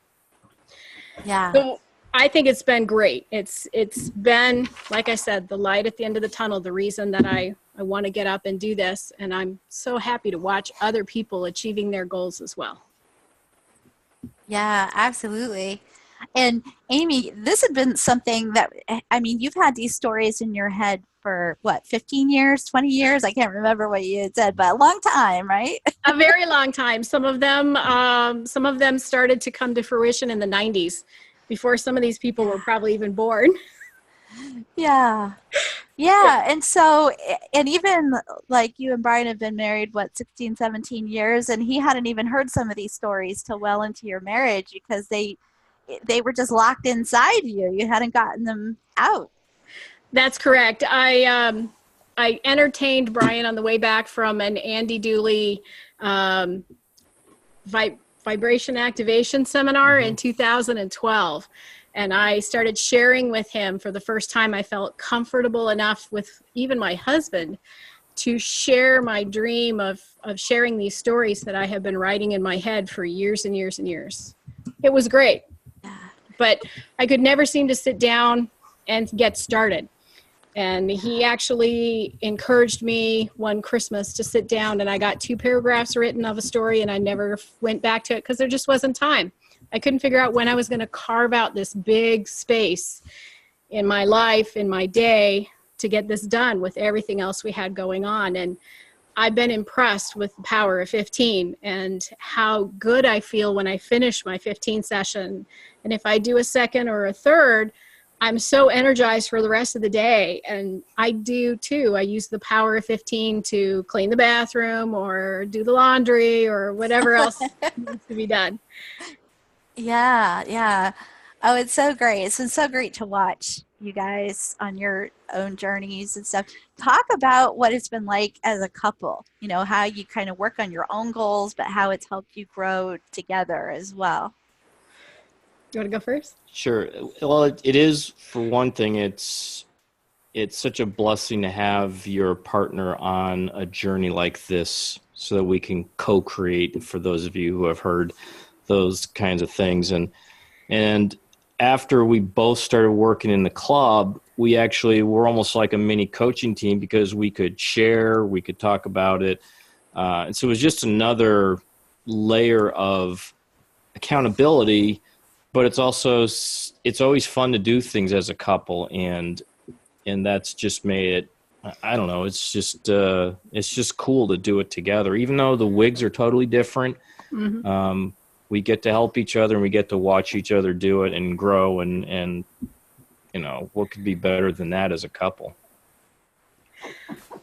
Yeah. So I think it's been great. It's been, like I said, the light at the end of the tunnel, the reason that I want to get up and do this. And I'm so happy to watch other people achieving their goals as well. Yeah, absolutely. And Amy, this had been something that, I mean, you've had these stories in your head for what, 15 years, 20 years? I can't remember what you had said, but a long time, right? A very long time. Some of them started to come to fruition in the 90s, before some of these people were probably even born. Yeah. Yeah. And so, and even like you and Brian have been married, what, 16, 17 years, and he hadn't even heard some of these stories till well into your marriage, because they were just locked inside you. You hadn't gotten them out. That's correct. I entertained Brian on the way back from an Andy Dooley vibration activation seminar in 2012. And I started sharing with him for the first time. I felt comfortable enough with even my husband to share my dream of sharing these stories that I have been writing in my head for years and years and years. It was great, but I could never seem to sit down and get started. And he actually encouraged me one Christmas to sit down, and I got 2 paragraphs written of a story, and I never went back to it because there just wasn't time. I couldn't figure out when I was going to carve out this big space in my life, in my day, to get this done with everything else we had going on. And I've been impressed with the power of 15 and how good I feel when I finish my 15 session. And if I do a second or a third, I'm so energized for the rest of the day. And I do too. I use the power of 15 to clean the bathroom or do the laundry or whatever else needs to be done. Yeah, yeah. Oh, it's so great. It's been so great to watch you guys on your own journeys and stuff. Talk about what it's been like as a couple, you know, how you kind of work on your own goals, but how it's helped you grow together as well. You want to go first? Sure. Well, it is, for one thing, it's such a blessing to have your partner on a journey like this so that we can co-create, for those of you who have heard those kinds of things. And after we both started working in the club, we actually were almost like a mini coaching team, because we could share, we could talk about it. And so it was just another layer of accountability, but it's always fun to do things as a couple. And that's just made it, I don't know, it's just cool to do it together, even though the wigs are totally different. Mm-hmm. We get to help each other, and we get to watch each other do it and grow, and you know, what could be better than that as a couple?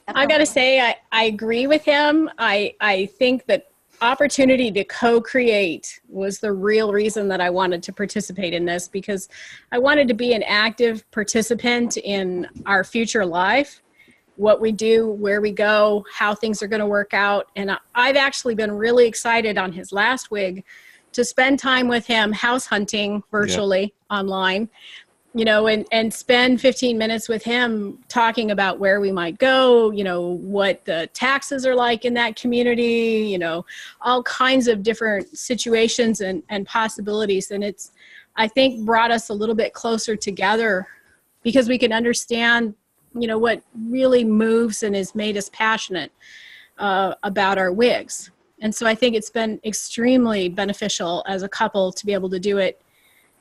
I got to say, I agree with him. I think that opportunity to co-create was the real reason that I wanted to participate in this, because I wanted to be an active participant in our future life. what we do, where we go, how things are going to work out. And I've actually been really excited on his last wig to spend time with him house hunting virtually online, you know, and spend 15 minutes with him talking about where we might go, you know, what the taxes are like in that community, you know, all kinds of different situations and possibilities. And it's, I think, brought us a little bit closer together because we can understand, you know, what really moves and has made us passionate about our wigs. And so I think it's been extremely beneficial as a couple to be able to do it.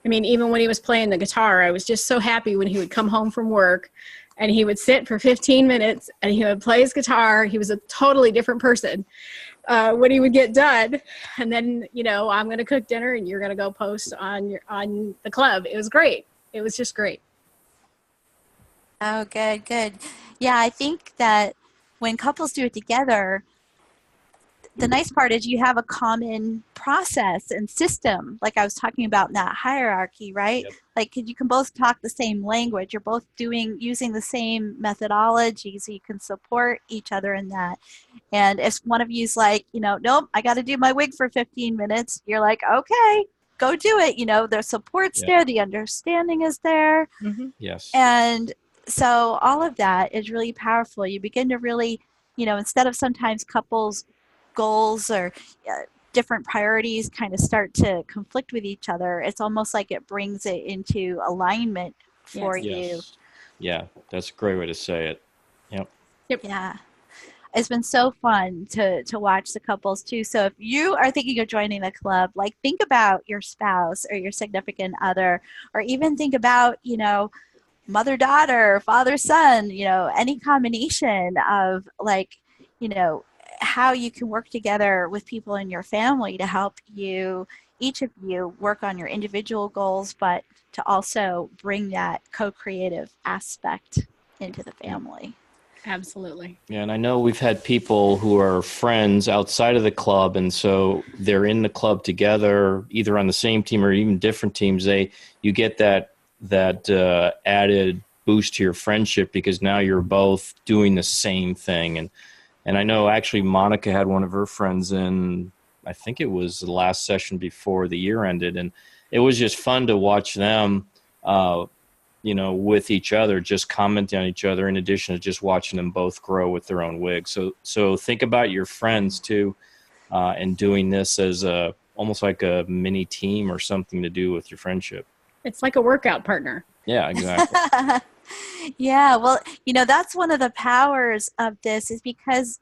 I mean, even when he was playing the guitar, I was just so happy when he would come home from work and he would sit for 15 minutes and he would play his guitar. He was a totally different person when he would get done. And then, you know, I'm going to cook dinner and you're going to go post on the club. It was great. It was just great. Oh, good, good. Yeah, I think that when couples do it together, the nice part is you have a common process and system, like I was talking about in that hierarchy, right? Yep. Like you can both talk the same language. You're both using the same methodology, so you can support each other in that. And if one of you's like, you know, nope, I got to do my wig for 15 minutes, you're like, okay, go do it. You know, the support's there, the understanding is there. Mm-hmm. Yes. And so all of that is really powerful. You begin to really, you know, instead of sometimes couples goals or different priorities kind of start to conflict with each other, it's almost like it brings it into alignment for you. Yes. Yeah, that's a great way to say it. Yep. Yeah. It's been so fun to watch the couples too. So if you are thinking of joining the club, like think about your spouse or your significant other, or even think about, you know, mother-daughter, father-son, you know, any combination of like, you know, how you can work together with people in your family to help you, each of you, work on your individual goals, but to also bring that co-creative aspect into the family. Absolutely. Yeah, and I know we've had people who are friends outside of the club, and so they're in the club together, either on the same team or even different teams. You get that added boost to your friendship because now you're both doing the same thing. And I know actually Monica had one of her friends in, I think it was the last session before the year ended, and it was just fun to watch them, you know, with each other, just commenting on each other in addition to just watching them both grow with their own wigs. So think about your friends too, and doing this as almost like a mini team or something to do with your friendship. It's like a workout partner. Yeah, exactly. Yeah, well, you know, that's one of the powers of this is because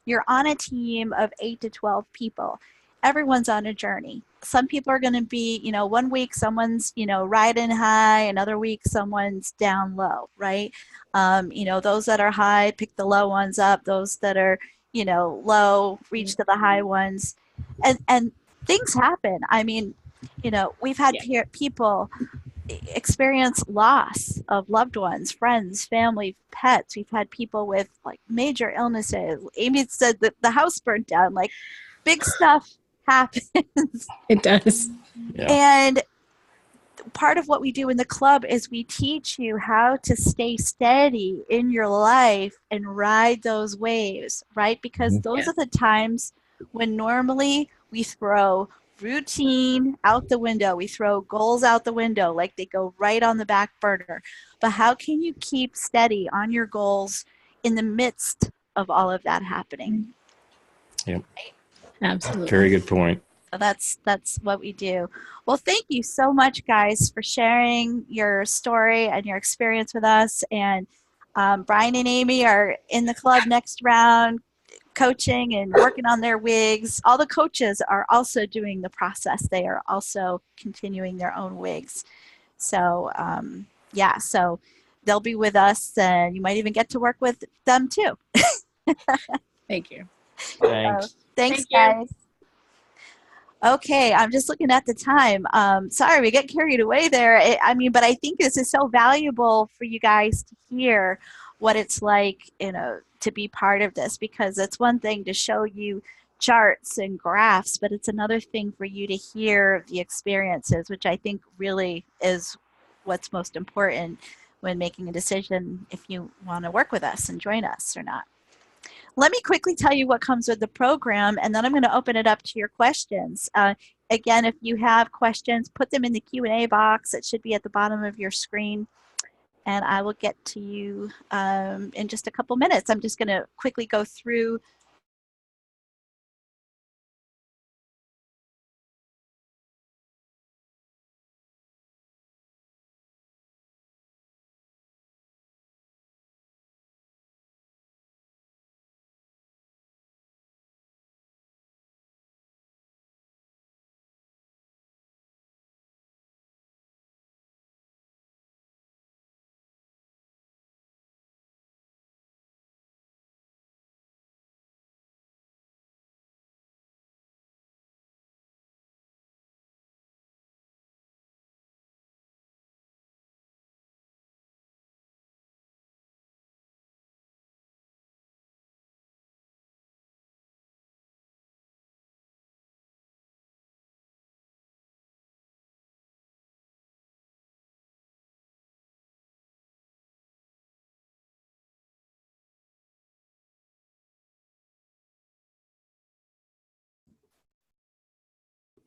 you're on a team of 8 to 12 people. Everyone's on a journey. Some people are going to be, you know, one week someone's, you know, riding high, another week someone's down low, right? You know, those that are high, pick the low ones up. Those that are, you know, low, reach to the high ones. And things happen. I mean, you know, we've had people experience loss of loved ones, friends, family, pets. We've had people with like major illnesses. Amy said that the house burnt down, like big stuff happens. It does. Yeah. And part of what we do in the club is we teach you how to stay steady in your life and ride those waves, right? Because those are the times when normally we throw routine out the window. We throw goals out the window, like they go right on the back burner. But how can you keep steady on your goals in the midst of all of that happening? Yep. Absolutely. Very good point. So that's what we do. Well, thank you so much, guys, for sharing your story and your experience with us. And Brian and Amy are in the club next round, coaching and working on their wigs. All the coaches are also doing the process. They are also continuing their own wigs. So yeah, so they'll be with us, and you might even get to work with them too. Thank you. Thanks. Thanks, Thank you. guys. Okay, I'm just looking at the time. Sorry, we get carried away there. But I think this is so valuable for you guys to hear what it's like, you know, to be part of this, because it's one thing to show you charts and graphs, but it's another thing for you to hear the experiences, which I think really is what's most important. when making a decision if you want to work with us and join us or not. Let me quickly tell you what comes with the program, and then I'm going to open it up to your questions. Again, if you have questions, put them in the Q&A box. It should be at the bottom of your screen, and I will get to you in just a couple minutes. I'm just going to quickly go through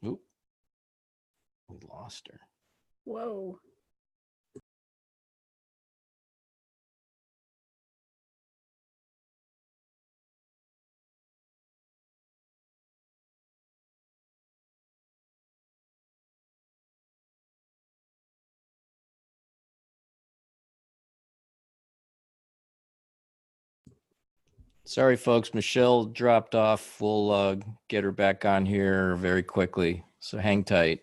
Oop, we lost her. Whoa. Sorry, folks. Michelle dropped off. We'll get her back on here very quickly. So hang tight.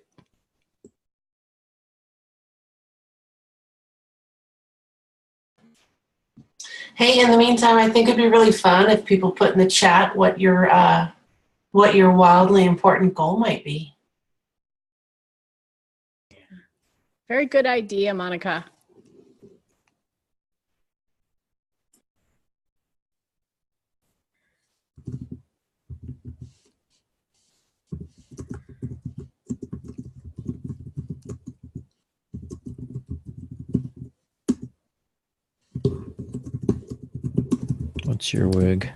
Hey, in the meantime, I think it'd be really fun if people put in the chat what your wildly important goal might be. Very good idea, Monica. What's your wig?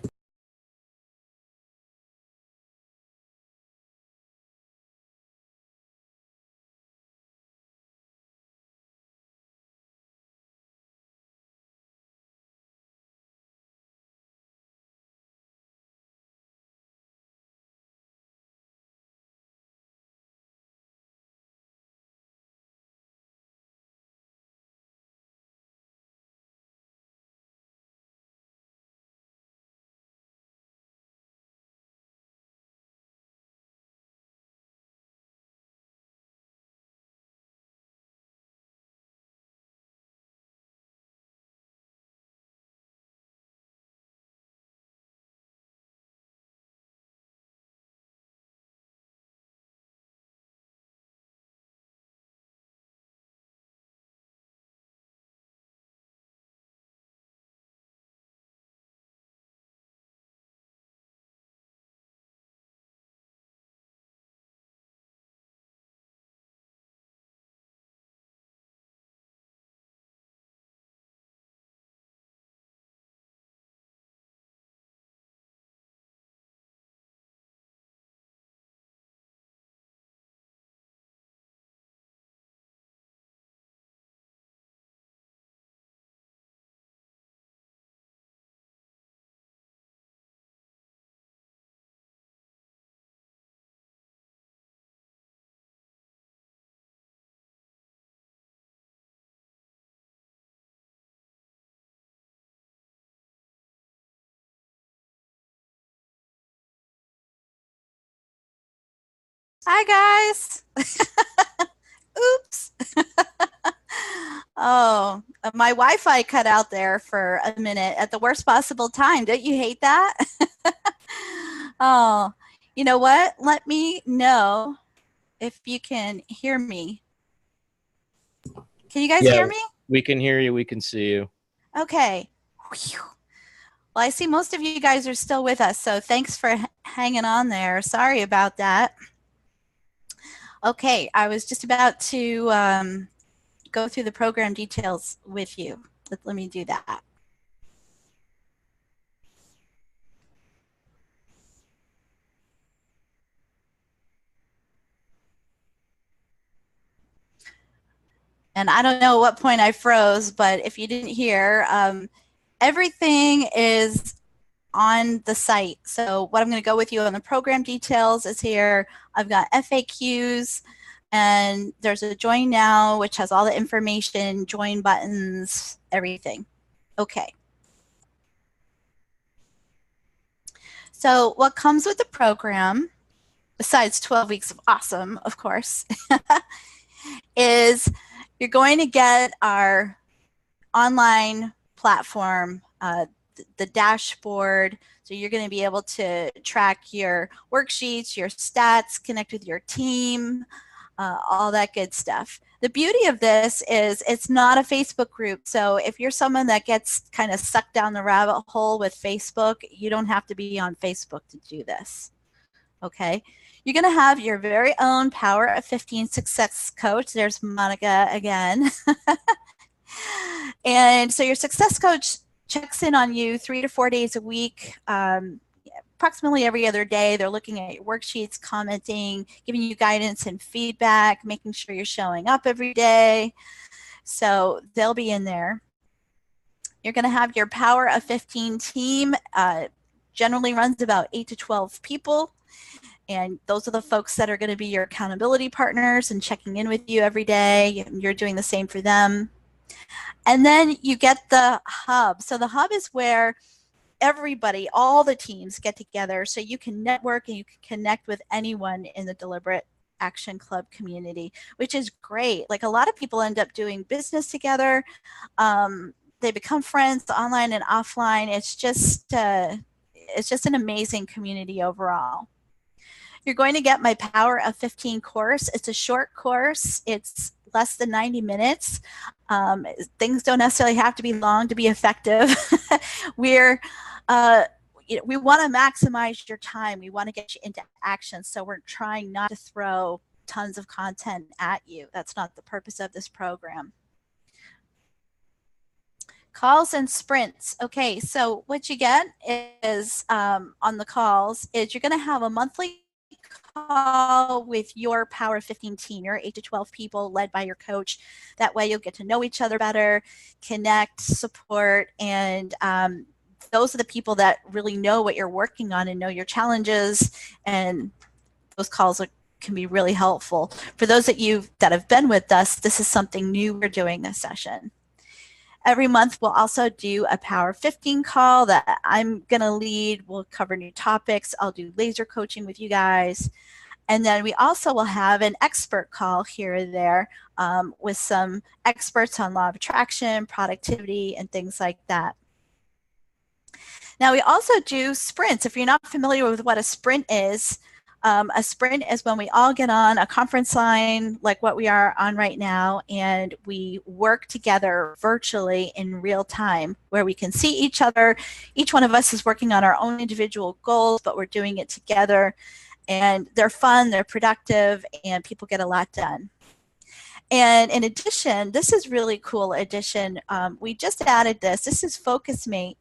Hi, guys. Oops. Oh, my Wi-Fi cut out there for a minute at the worst possible time. Don't you hate that? Oh, you know what? Let me know if you can hear me. Can you guys hear me? We can hear you. We can see you. Okay. Whew. Well, I see most of you guys are still with us, so thanks for hanging on there. Sorry about that. Okay, I was just about to go through the program details with you. Let me do that. And I don't know what point I froze, but if you didn't hear, everything is on the site. So what I'm going to go with you on the program details is here. I've got FAQs, and there's a join now, which has all the information, join buttons, everything. Okay. So what comes with the program, besides 12 weeks of awesome, of course, is you're going to get our online platform, the dashboard. So you're going to be able to track your worksheets, your stats, connect with your team, all that good stuff. The beauty of this is it's not a Facebook group. So if you're someone that gets kind of sucked down the rabbit hole with Facebook, you don't have to be on Facebook to do this. Okay. You're going to have your very own Power of 15 success coach. There's Monica again. And so your success coach checks in on you 3 to 4 days a week, approximately every other day. They're looking at your worksheets, commenting, giving you guidance and feedback, making sure you're showing up every day. So they'll be in there. You're going to have your Power of 15 team. Generally runs about 8 to 12 people. And those are the folks that are going to be your accountability partners and checking in with you every day. You're doing the same for them. And then you get the hub. So the hub is where everybody, all the teams get together so you can network and you can connect with anyone in the Deliberate Action Club community, which is great. Like a lot of people end up doing business together. They become friends online and offline. It's just an amazing community overall. You're going to get my Power of 15 course. It's a short course. It's less than 90 minutes. Things don't necessarily have to be long to be effective. We want to maximize your time. We want to get you into action. So we're trying not to throw tons of content at you. That's not the purpose of this program. Calls and sprints. Okay, so what you get is on the calls is you're going to have a monthly call with your Power 15 team, your 8 to 12 people led by your coach. That way you'll get to know each other better, connect, support, and those are the people that really know what you're working on and know your challenges, and those calls can be really helpful. For those of you that have been with us, this is something new we're doing this session. Every month, we'll also do a Power 15 call that I'm going to lead. We'll cover new topics. I'll do laser coaching with you guys. And then we also will have an expert call here or there with some experts on law of attraction, productivity, and things like that. Now, we also do sprints. If you're not familiar with what a sprint is when we all get on a conference line like what we are on right now, and we work together virtually in real time where we can see each other. Each one of us is working on our own individual goals, but we're doing it together. And they're fun, they're productive, and people get a lot done. And in addition, this is really cool addition. We just added this. This is FocusMate.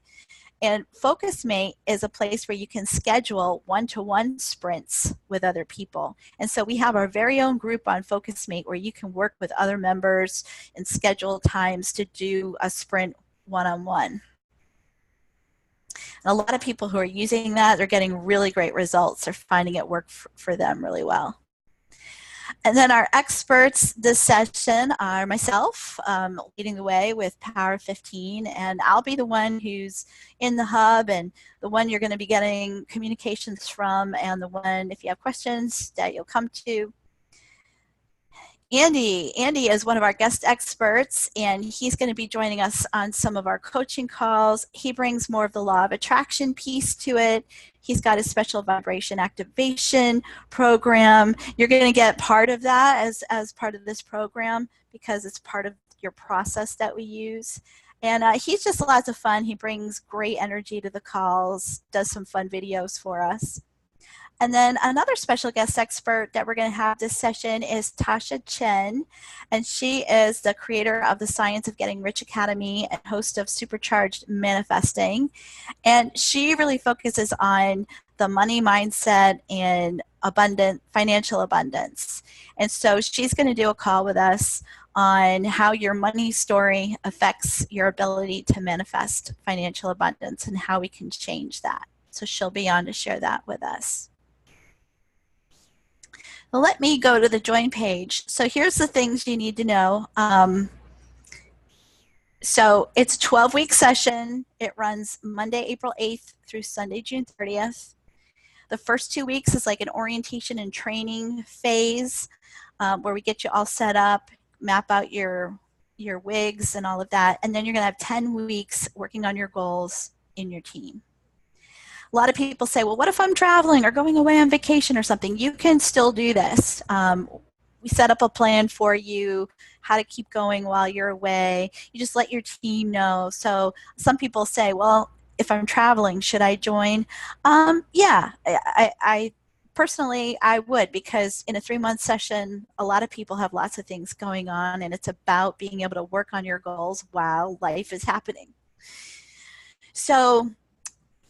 And FocusMate is a place where you can schedule one-to-one sprints with other people. And so we have our very own group on FocusMate where you can work with other members and schedule times to do a sprint one-on-one. And a lot of people who are using that are getting really great results. They're finding it work for them really well. And then our experts this session are myself, leading the way with Power 15, and I'll be the one who's in the hub and the one you're going to be getting communications from, and the one, if you have questions, that you'll come to. Andy is one of our guest experts, and he's going to be joining us on some of our coaching calls. He brings more of the law of attraction piece to it. He's got a special vibration activation program. You're going to get part of that as part of this program because it's part of your process that we use. And he's just lots of fun. He brings great energy to the calls, does some fun videos for us. And then another special guest expert that we're going to have this session is Tasha Chen, and she is the creator of the Science of Getting Rich Academy and host of Supercharged Manifesting. And she really focuses on the money mindset and financial abundance. And so she's going to do a call with us on how your money story affects your ability to manifest financial abundance and how we can change that. So she'll be on to share that with us. Well, let me go to the join page. So here's the things you need to know. So it's a 12-week session. It runs Monday, April 8th through Sunday, June 30th. The first 2 weeks is like an orientation and training phase where we get you all set up, map out your wigs and all of that. And then you're going to have 10 weeks working on your goals in your team. A lot of people say, well, what if I'm traveling or going away on vacation or something? You can still do this. We set up a plan for you, how to keep going while you're away. You just let your team know. So some people say, well, if I'm traveling, should I join? Yeah, I personally, I would, because in a 3-month session, a lot of people have lots of things going on, and it's about being able to work on your goals while life is happening. So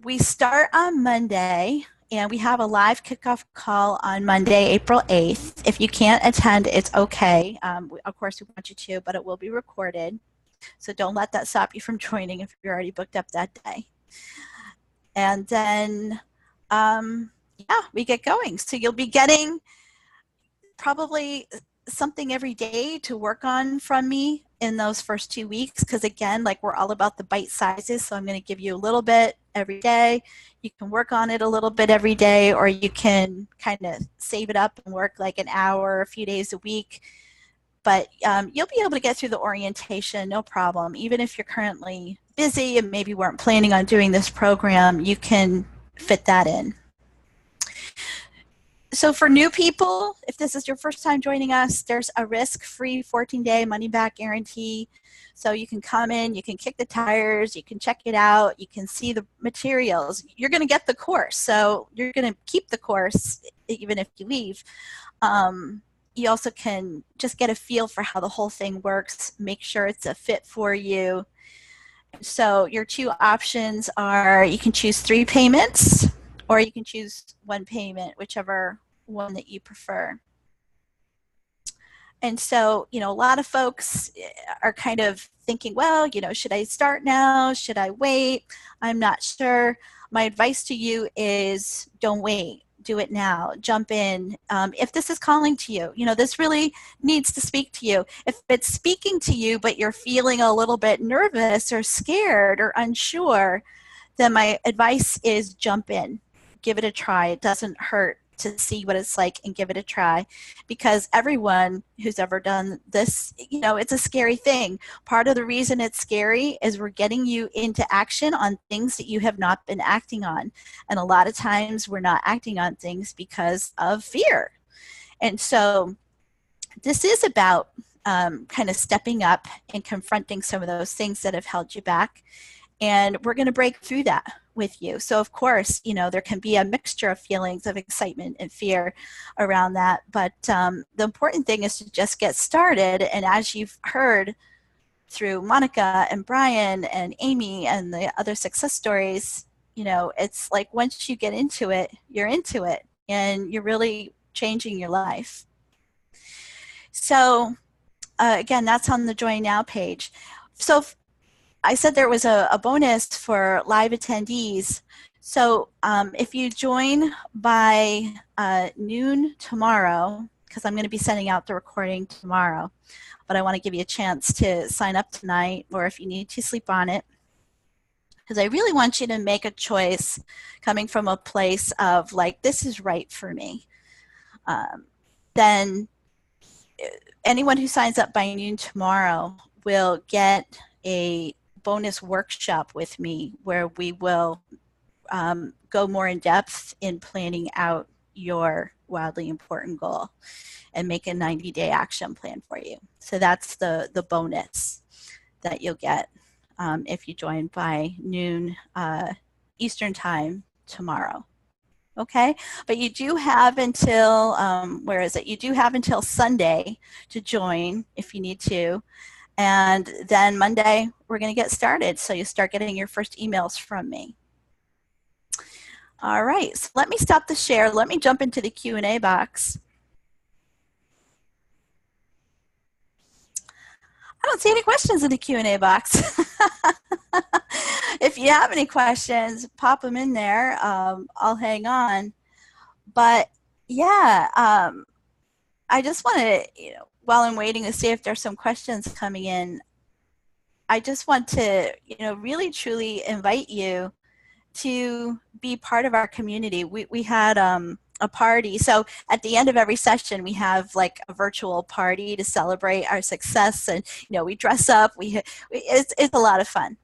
we start on Monday, and we have a live kickoff call on Monday, April 8th. If you can't attend, it's okay. Of course, we want you to, but it will be recorded. So don't let that stop you from joining if you're already booked up that day. And then, yeah, we get going. So you'll be getting probably something every day to work on from me in those first 2 weeks, because again, like, we're all about the bite sizes. So I'm going to give you a little bit every day. You can work on it a little bit every day, or you can kind of save it up and work like an hour, a few days a week. But you'll be able to get through the orientation, no problem. Even if you're currently busy and maybe weren't planning on doing this program, you can fit that in. So for new people, if this is your first time joining us, there's a risk-free 14-day money-back guarantee. So you can come in, you can kick the tires, you can check it out, you can see the materials. You're going to get the course, so you're going to keep the course even if you leave. You also can just get a feel for how the whole thing works, make sure it's a fit for you. So your 2 options are, you can choose 3 payments, or you can choose 1 payment, whichever one that you prefer. And so, you know, a lot of folks are kind of thinking, well, you know, should I start now? Should I wait? I'm not sure. My advice to you is don't wait. Do it now. Jump in. If this is calling to you, you know, this really needs to speak to you. If it's speaking to you, but you're feeling a little bit nervous or scared or unsure, then my advice is jump in. Give it a try. It doesn't hurt to see what it's like and give it a try, because everyone who's ever done this, you know, it's a scary thing. Part of the reason it's scary is we're getting you into action on things that you have not been acting on. And a lot of times we're not acting on things because of fear. And so this is about kind of stepping up and confronting some of those things that have held you back. And we're going to break through that with you. So of course, you know, there can be a mixture of feelings of excitement and fear around that. But the important thing is to just get started. And as you've heard through Monica and Brian and Amy and the other success stories, you know, it's like once you get into it, you're into it and you're really changing your life. So again, that's on the Join Now page. So I said there was a bonus for live attendees. So if you join by noon tomorrow, because I'm going to be sending out the recording tomorrow, but I want to give you a chance to sign up tonight, or if you need to sleep on it, because I really want you to make a choice coming from a place of like, this is right for me. Then anyone who signs up by noon tomorrow will get a bonus workshop with me where we will go more in depth in planning out your wildly important goal and make a 90-day action plan for you. So that's the bonus that you'll get if you join by noon Eastern time tomorrow. Okay, but you do have until where is it? You do have until Sunday to join if you need to, and then Monday we're going to get started. So you start getting your first emails from me. All right, so let me stop the share. Let me jump into the Q&A box. I don't see any questions in the Q&A box. If you have any questions, pop them in there. I'll hang on. But yeah, I just want to, while I'm waiting to see if there's some questions coming in, I just want to, really truly invite you to be part of our community. We had a party. So at the end of every session, we have like a virtual party to celebrate our success, and we dress up. It's a lot of fun.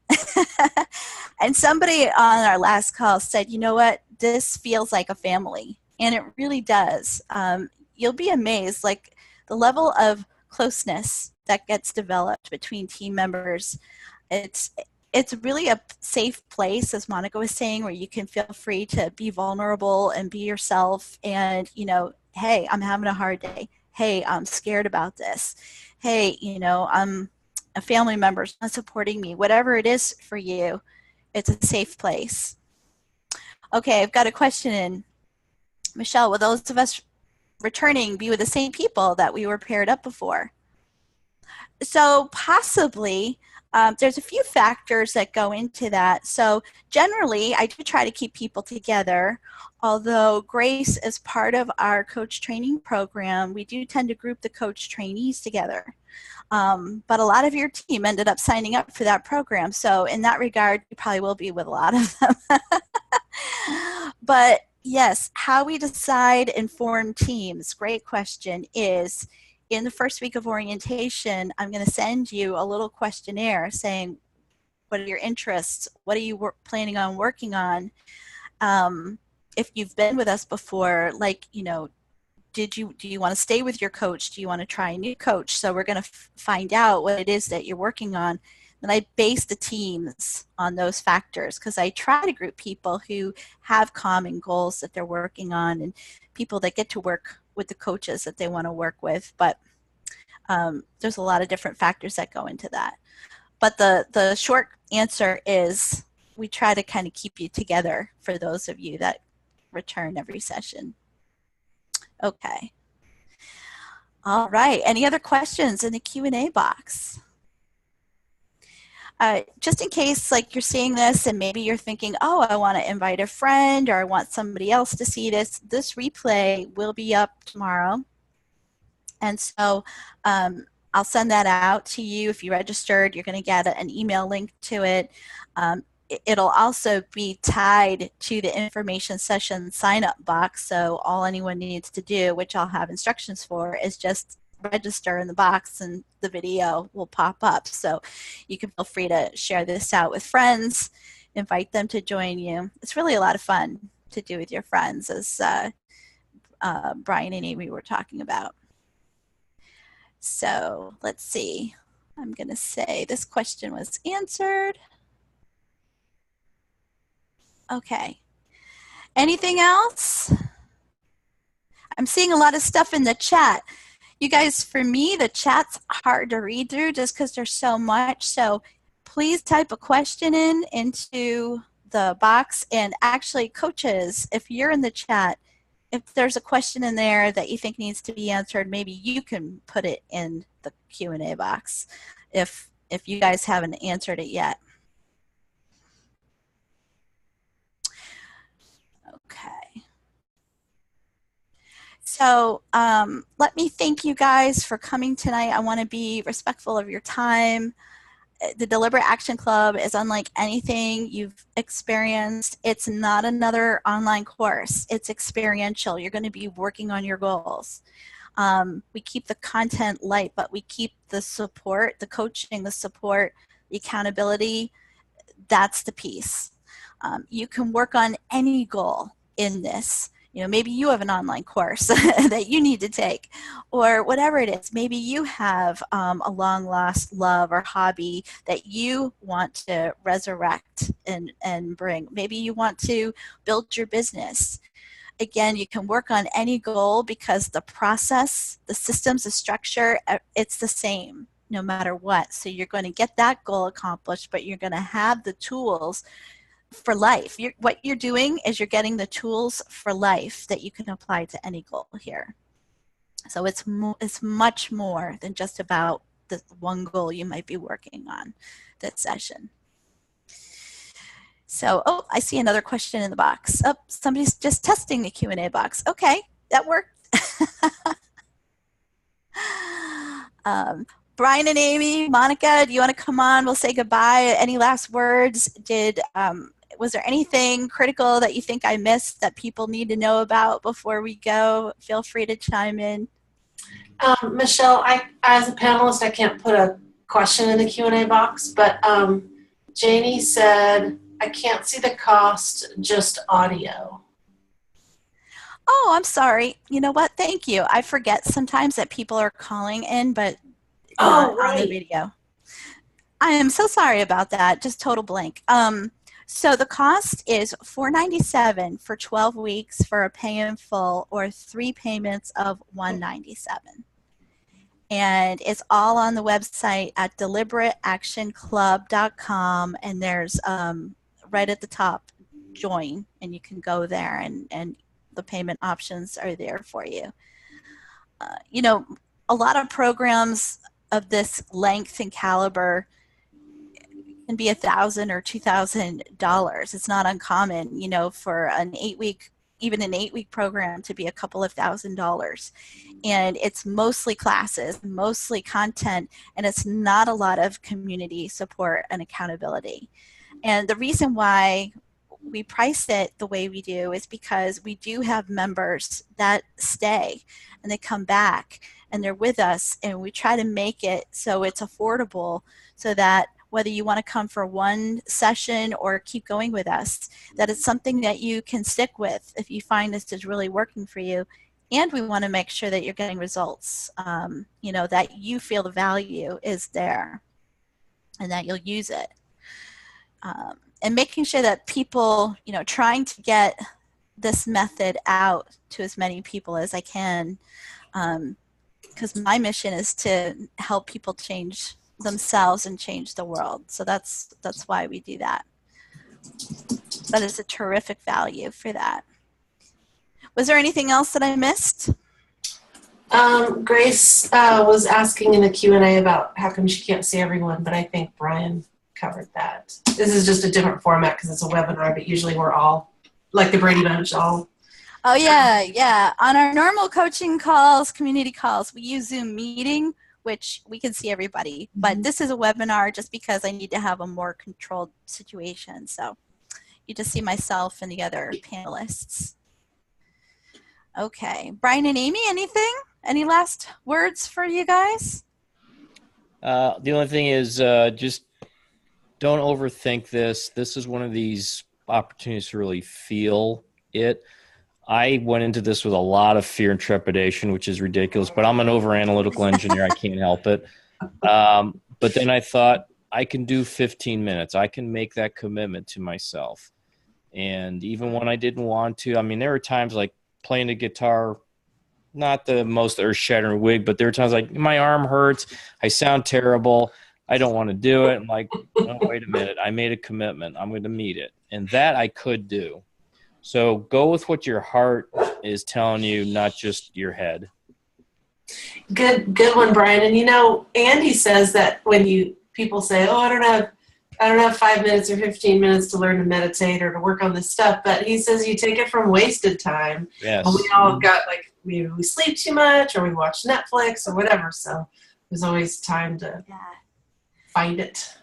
And somebody on our last call said, "You know what? This feels like a family," and it really does. You'll be amazed, like the level of closeness that gets developed between team members. It's really a safe place, as Monica was saying, where you can feel free to be vulnerable and be yourself. And, hey, I'm having a hard day. Hey, I'm scared about this. Hey, I'm a family member's not supporting me. Whatever it is for you, it's a safe place. Okay, I've got a question in. Michelle, will those of us returning be with the same people that we were paired up before? So possibly. There's a few factors that go into that. So generally, I do try to keep people together. Although Grace is part of our coach training program, we do tend to group the coach trainees together. But a lot of your team ended up signing up for that program. So in that regard, you probably will be with a lot of them. But yes, how we decide and form teams, great question, is in the first week of orientation, I'm going to send you a little questionnaire saying, what are your interests? What are you planning on working on? If you've been with us before, like, do you want to stay with your coach? Do you want to try a new coach? So we're going to find out what it is that you're working on. And I base the teams on those factors, because I try to group people who have common goals that they're working on, and people that get to work with the coaches that they want to work with. But there's a lot of different factors that go into that. But the short answer is we try to kind of keep you together for those of you that return every session. Okay. All right. Any other questions in the Q&A box? Just in case, like, you're seeing this and maybe you're thinking, oh, I want to invite a friend, or I want somebody else to see this. This replay will be up tomorrow. And so I'll send that out to you. If you registered, you're going to get an email link to it. It'll also be tied to the information session sign-up box. So all anyone needs to do, which I'll have instructions for, is just register in the box and the video will pop up. So you can feel free to share this out with friends, invite them to join you. It's really a lot of fun to do with your friends, as Brian and Amy were talking about. So let's see. I'm going to say this question was answered. Okay. Anything else? I'm seeing a lot of stuff in the chat. You guys, for me, the chat's hard to read through just because there's so much. So please type a question into the box. And actually, coaches, if you're in the chat, if there's a question in there that you think needs to be answered, maybe you can put it in the Q&A box if you guys haven't answered it yet. Okay. So let me thank you guys for coming tonight. I want to be respectful of your time. The Deliberate Action Club is unlike anything you've experienced. It's not another online course. It's experiential. You're going to be working on your goals. We keep the content light, but we keep the support, the coaching, the support, the accountability. That's the piece. You can work on any goal in this. Maybe you have an online course that you need to take, or whatever it is. Maybe you have a long lost love or hobby that you want to resurrect and bring. Maybe you want to build your business. again, you can work on any goal because the process, the systems, the structure, it's the same no matter what. So you're going to get that goal accomplished, but you're going to have the tools for life. What you're doing is you're getting the tools for life that you can apply to any goal here. So it's much more than just about the one goal you might be working on that session. So, oh, I see another question in the box. Oh, somebody's just testing the Q&A box. Okay, that worked. Brian and Amy, Monica, do you want to come on? We'll say goodbye. Any last words? Was there anything critical that you think I missed that people need to know about before we go? Feel free to chime in. Michelle, as a panelist, I can't put a question in the Q&A box, but Janie said, I can't see the cost, just audio. Oh, I'm sorry. You know what? Thank you. I forget sometimes that people are calling in, but not on the video. I am so sorry about that. Just total blank. So the cost is $497 for 12 weeks for a pay in full, or 3 payments of $197. And it's all on the website at deliberateactionclub.com, and there's right at the top, join, and you can go there, and the payment options are there for you. You know, a lot of programs of this length and caliber can be $1,000 or $2,000. It's not uncommon, you know, for an 8-week, even an 8-week program to be a couple of $1,000s. And it's mostly classes, mostly content, and it's not a lot of community support and accountability. And the reason why we price it the way we do is because we do have members that stay and they come back and they're with us, and we try to make it so it's affordable, so that whether you want to come for one session or keep going with us, that it's something that you can stick with if you find this is really working for you. And we want to make sure that you're getting results, you know, that you feel the value is there and that you'll use it. And making sure that people, you know, trying to get this method out to as many people as I can, because my mission is to help people change themselves and change the world. So that's why we do that. But it's a terrific value for that. Was there anything else that I missed? Grace was asking in the Q&A about how come she can't see everyone, but I think Brian covered that. This is just a different format because it's a webinar, but usually we're all, like the Brady Bunch, all. Oh, yeah. On our normal coaching calls, community calls, we use Zoom meeting, which we can see everybody. But this is a webinar just because I need to have a more controlled situation. So you just see myself and the other panelists. Okay. Brian and Amy, anything? Any last words for you guys? The only thing is just don't overthink this. This is one of these opportunities to really feel it. I went into this with a lot of fear and trepidation, which is ridiculous, but I'm an over-analytical engineer. I can't help it. But then I thought, I can do 15 minutes. I can make that commitment to myself. And even when I didn't want to, I mean, there were times like playing the guitar, not the most earth-shattering wig, but there were times like my arm hurts, I sound terrible, I don't want to do it. I'm like, oh, wait a minute, I made a commitment. I'm going to meet it. And that I could do. So go with what your heart is telling you, not just your head. Good one, Brian. And you know, Andy says that when people say, oh, I don't have 5 minutes or 15 minutes to learn to meditate or to work on this stuff, but he says you take it from wasted time. Yes. And we all got like, maybe we sleep too much or we watch Netflix or whatever. So there's always time to find it.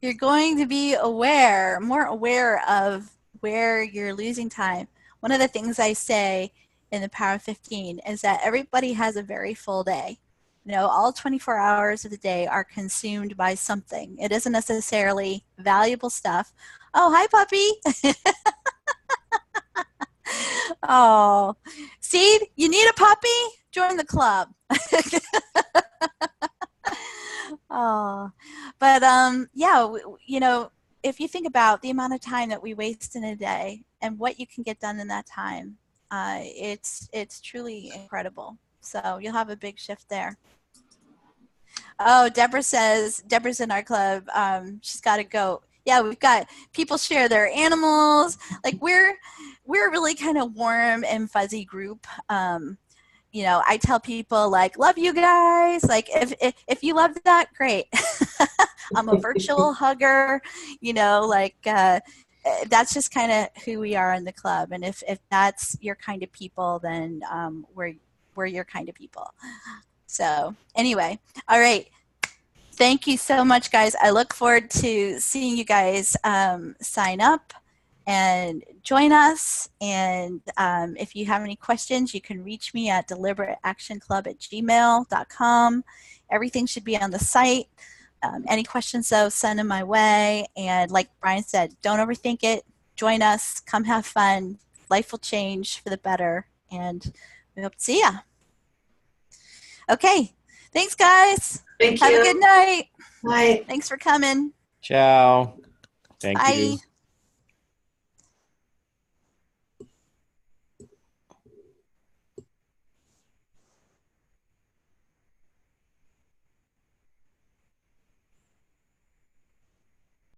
You're going to be more aware of where you're losing time. One of the things I say in the Power of 15 is that everybody has a very full day. You know, all 24 hours of the day are consumed by something. It isn't necessarily valuable stuff. Oh, hi, puppy. Oh, see, you need a puppy? Join the club. Oh, but yeah, you know, if you think about the amount of time that we waste in a day and what you can get done in that time, It's truly incredible. So you'll have a big shift there. Oh, Deborah says Deborah's in our club. She's got a goat. Yeah, we've got people share their animals. Like we're really kind of warm and fuzzy group. You know, I tell people like, love you guys. Like if you love that, great. I'm a virtual hugger. You know, like that's just kind of who we are in the club. And if that's your kind of people, then we're your kind of people. So anyway, all right. Thank you so much, guys. I look forward to seeing you guys sign up and join us. And if you have any questions, you can reach me at deliberateactionclub@gmail.com. Everything should be on the site. Any questions, though, send them my way. And like Brian said, don't overthink it. Join us. Come have fun. Life will change for the better. And we hope to see ya. Okay. Thanks, guys. Thank Have you. a good night. Bye. Thanks for coming. Ciao. Thank Bye. you.